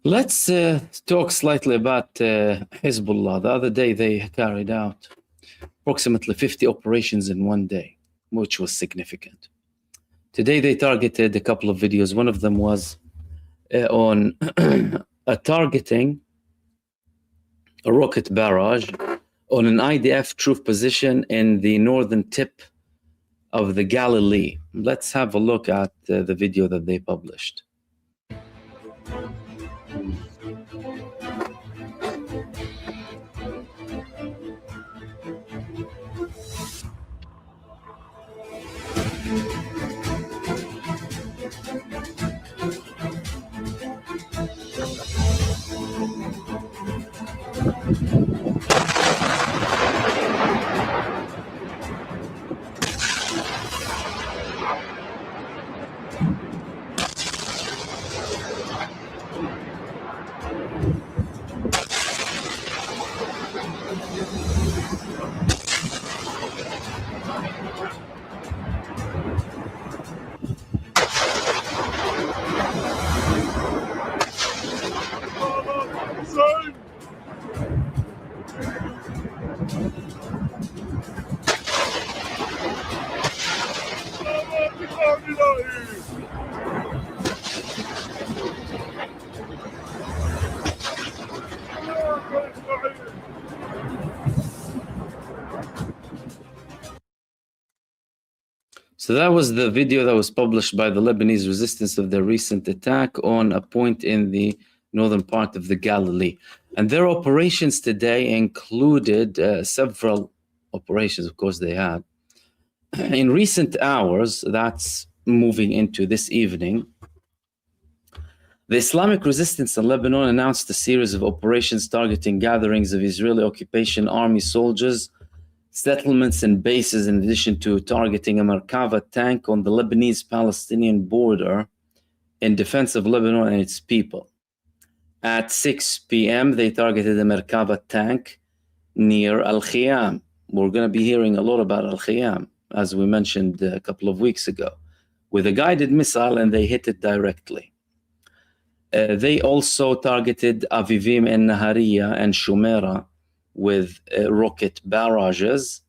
Let's talk slightly about Hezbollah. The other day, they carried out approximately 50 operations in one day, which was significant. Today, they targeted a couple of videos. One of them was on targeting a rocket barrage on an IDF troop position in the northern tip of the Galilee. Let's have a look at the video that they published. So that was the video that was published by the Lebanese resistance of their recent attack on a point in the northern part of the Galilee. And their operations today included several operations, of course they had. In recent hours, that's moving into this evening, the Islamic resistance in Lebanon announced a series of operations targeting gatherings of Israeli occupation army soldiers, settlements and bases, in addition to targeting a Merkava tank on the Lebanese-Palestinian border in defense of Lebanon and its people. At 6 p.m., they targeted a Merkava tank near Al-Khiyam. We're going to be hearing a lot about Al-Khiyam, as we mentioned a couple of weeks ago, with a guided missile, and they hit it directly. They also targeted Avivim and Nahariya and Shumera with rocket barrages.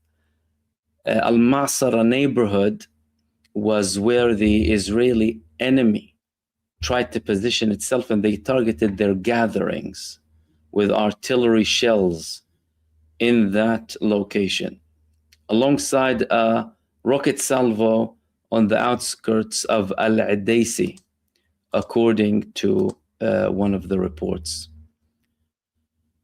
Al-Masara neighborhood was where the Israeli enemy tried to position itself, and they targeted their gatherings with artillery shells in that location, alongside a rocket salvo on the outskirts of Al-Adaisi, according to one of the reports.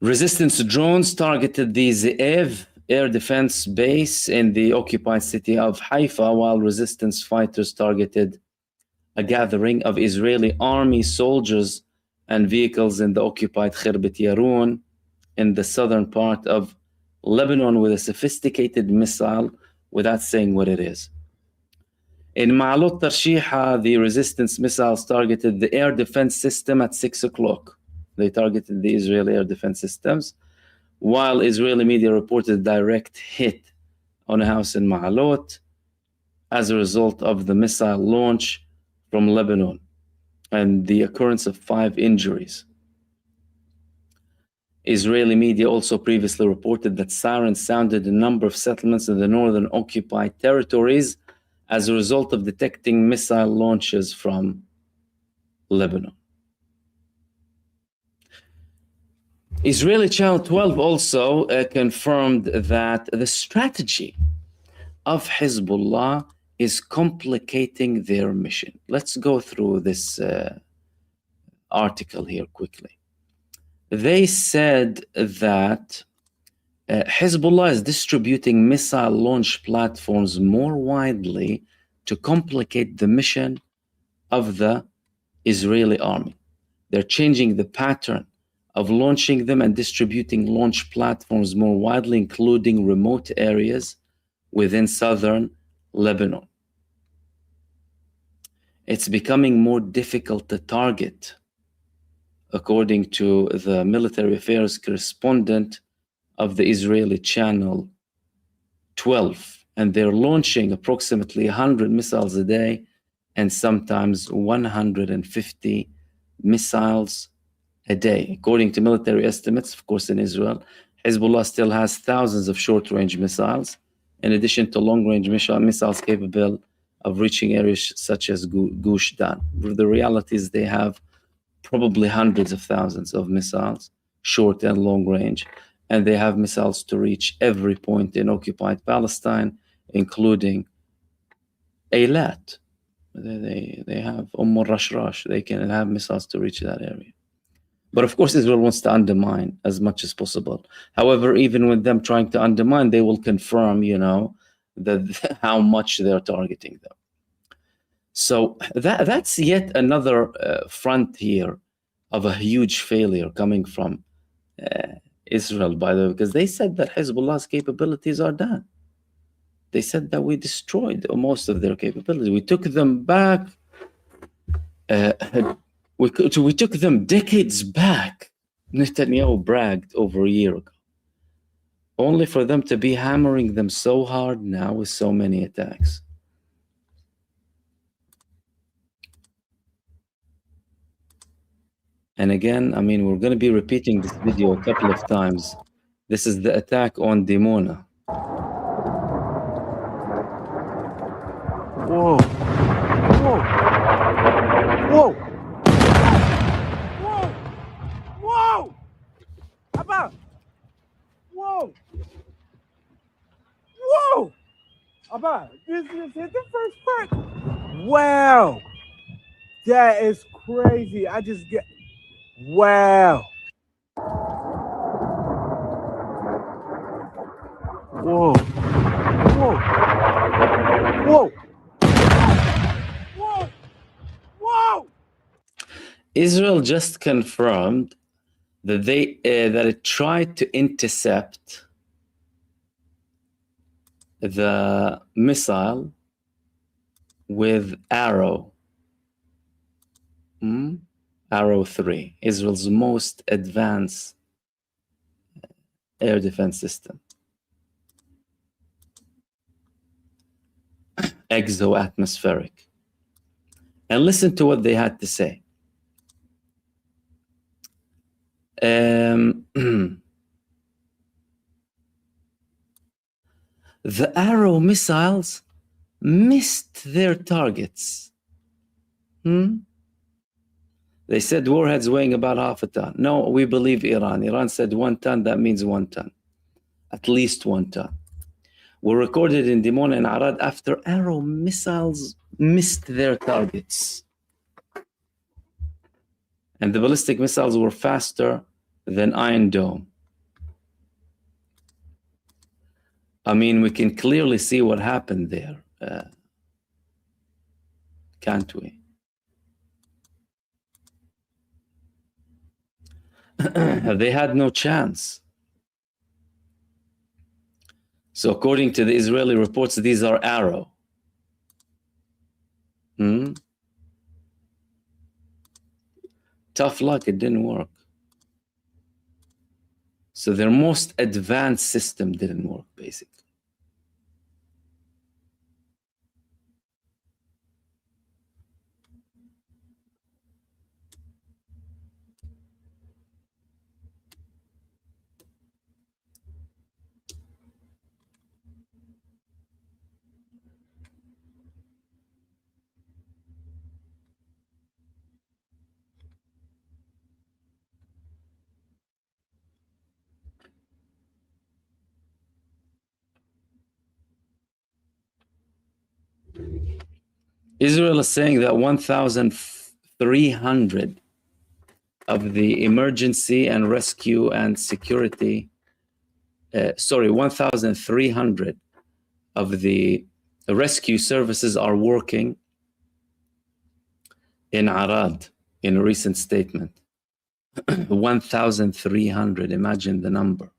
Resistance drones targeted the Ze'ev air defense base in the occupied city of Haifa, while resistance fighters targeted a gathering of Israeli army soldiers and vehicles in the occupied Khirbet Yarun in the southern part of Lebanon with a sophisticated missile without saying what it is. In Ma'alot Tarshiha, the resistance missiles targeted the air defense system at 6 o'clock. They targeted the Israeli air defense systems, while Israeli media reported a direct hit on a house in Ma'alot as a result of the missile launch from Lebanon and the occurrence of 5 injuries. Israeli media also previously reported that sirens sounded in a number of settlements in the northern occupied territories as a result of detecting missile launches from Lebanon. Israeli Channel 12 also confirmed that the strategy of Hezbollah is complicating their mission. Let's go through this article here quickly. They said that Hezbollah is distributing missile launch platforms more widely to complicate the mission of the Israeli army. They're changing the pattern of launching them and distributing launch platforms more widely, including remote areas within southern Lebanon. It's becoming more difficult to target, according to the military affairs correspondent of the Israeli Channel 12. And they're launching approximately 100 missiles a day and sometimes 150 missiles a day. According to military estimates, of course, in Israel, Hezbollah still has thousands of short-range missiles, in addition to long-range missiles capable of reaching areas such as Gush Dan. The reality is they have probably hundreds of thousands of missiles, short and long range, and they have missiles to reach every point in occupied Palestine, including Eilat. They have Rashrash. They can have missiles to reach that area. But of course, Israel wants to undermine as much as possible. However, even with them trying to undermine, they will confirm, that how much they're targeting them. So that's yet another front here of a huge failure coming from Israel, by the way, because they said that Hezbollah's capabilities are done. They said that we destroyed most of their capabilities. We took them back. We took them decades back. Netanyahu bragged over a year ago, only for them to be hammering them so hard now with so many attacks. And again, we're going to be repeating this video a couple of times. This is the attack on Dimona. Whoa. Whoa. Whoa. Whoa. Whoa. Abba. Whoa. Whoa. Abba, this is the first part. Wow. That is crazy. I just get... Wow. Whoa. Whoa. Whoa. Whoa. Whoa. Israel just confirmed that that it tried to intercept the missile with Arrow. Arrow 3, Israel's most advanced air defense system. Exo-atmospheric. And listen to what they had to say. The Arrow missiles missed their targets. They said warheads weighing about 0.5 ton. No, we believe Iran. Iran said 1 ton, that means 1 ton. At least 1 ton. Were recorded in Dimona and Arad after Arrow missiles missed their targets. And the ballistic missiles were faster than Iron Dome. I mean, we can clearly see what happened there, can't we? They had no chance. So according to the Israeli reports, these are Arrow. Tough luck, it didn't work. So their most advanced system didn't work, basically. Israel is saying that 1,300 of the emergency and rescue and security, 1,300 of the rescue services are working in Arad in a recent statement. 1,300, imagine the number.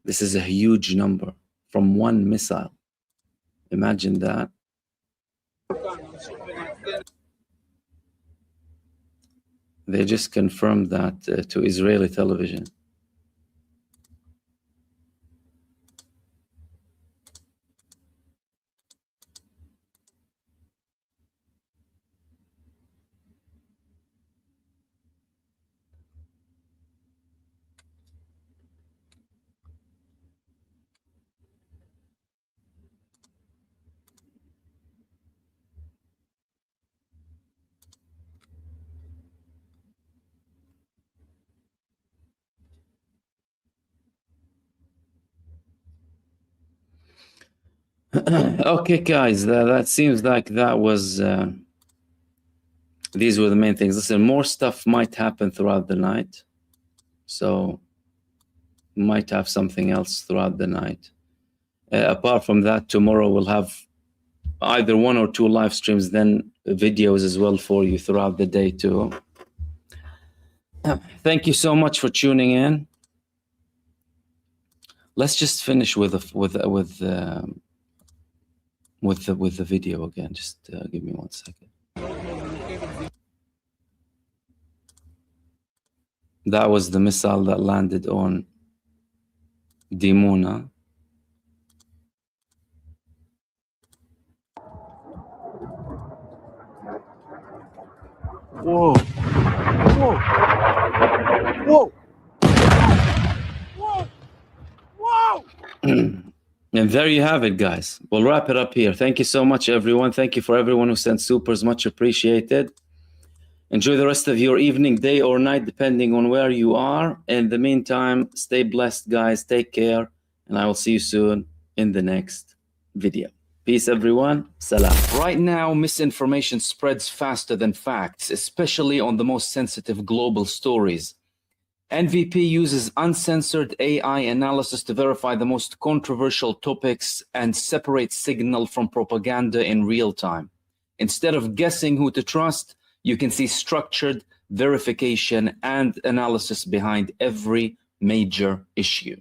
This is a huge number from one missile. Imagine that. They just confirmed that to Israeli television. Okay, guys, that seems like that was, these were the main things. Listen, more stuff might happen throughout the night. So, might have something else throughout the night. Apart from that, tomorrow we'll have either 1 or 2 live streams, then videos as well for you throughout the day too. Thank you so much for tuning in. Let's just finish with the video again. Just give me 1 second. That was the missile that landed on Dimona. Whoa. Whoa. Whoa. Whoa. Whoa. And there you have it, guys. We'll wrap it up here. Thank you so much, everyone. Thank you for everyone who sent supers. Much appreciated. Enjoy the rest of your evening, day, or night, depending on where you are. In the meantime, stay blessed, guys. Take care. And I will see you soon in the next video. Peace, everyone. Salam. Right now, misinformation spreads faster than facts, especially on the most sensitive global stories. NVP uses uncensored AI analysis to verify the most controversial topics and separate signal from propaganda in real time. Instead of guessing who to trust, you can see structured verification and analysis behind every major issue.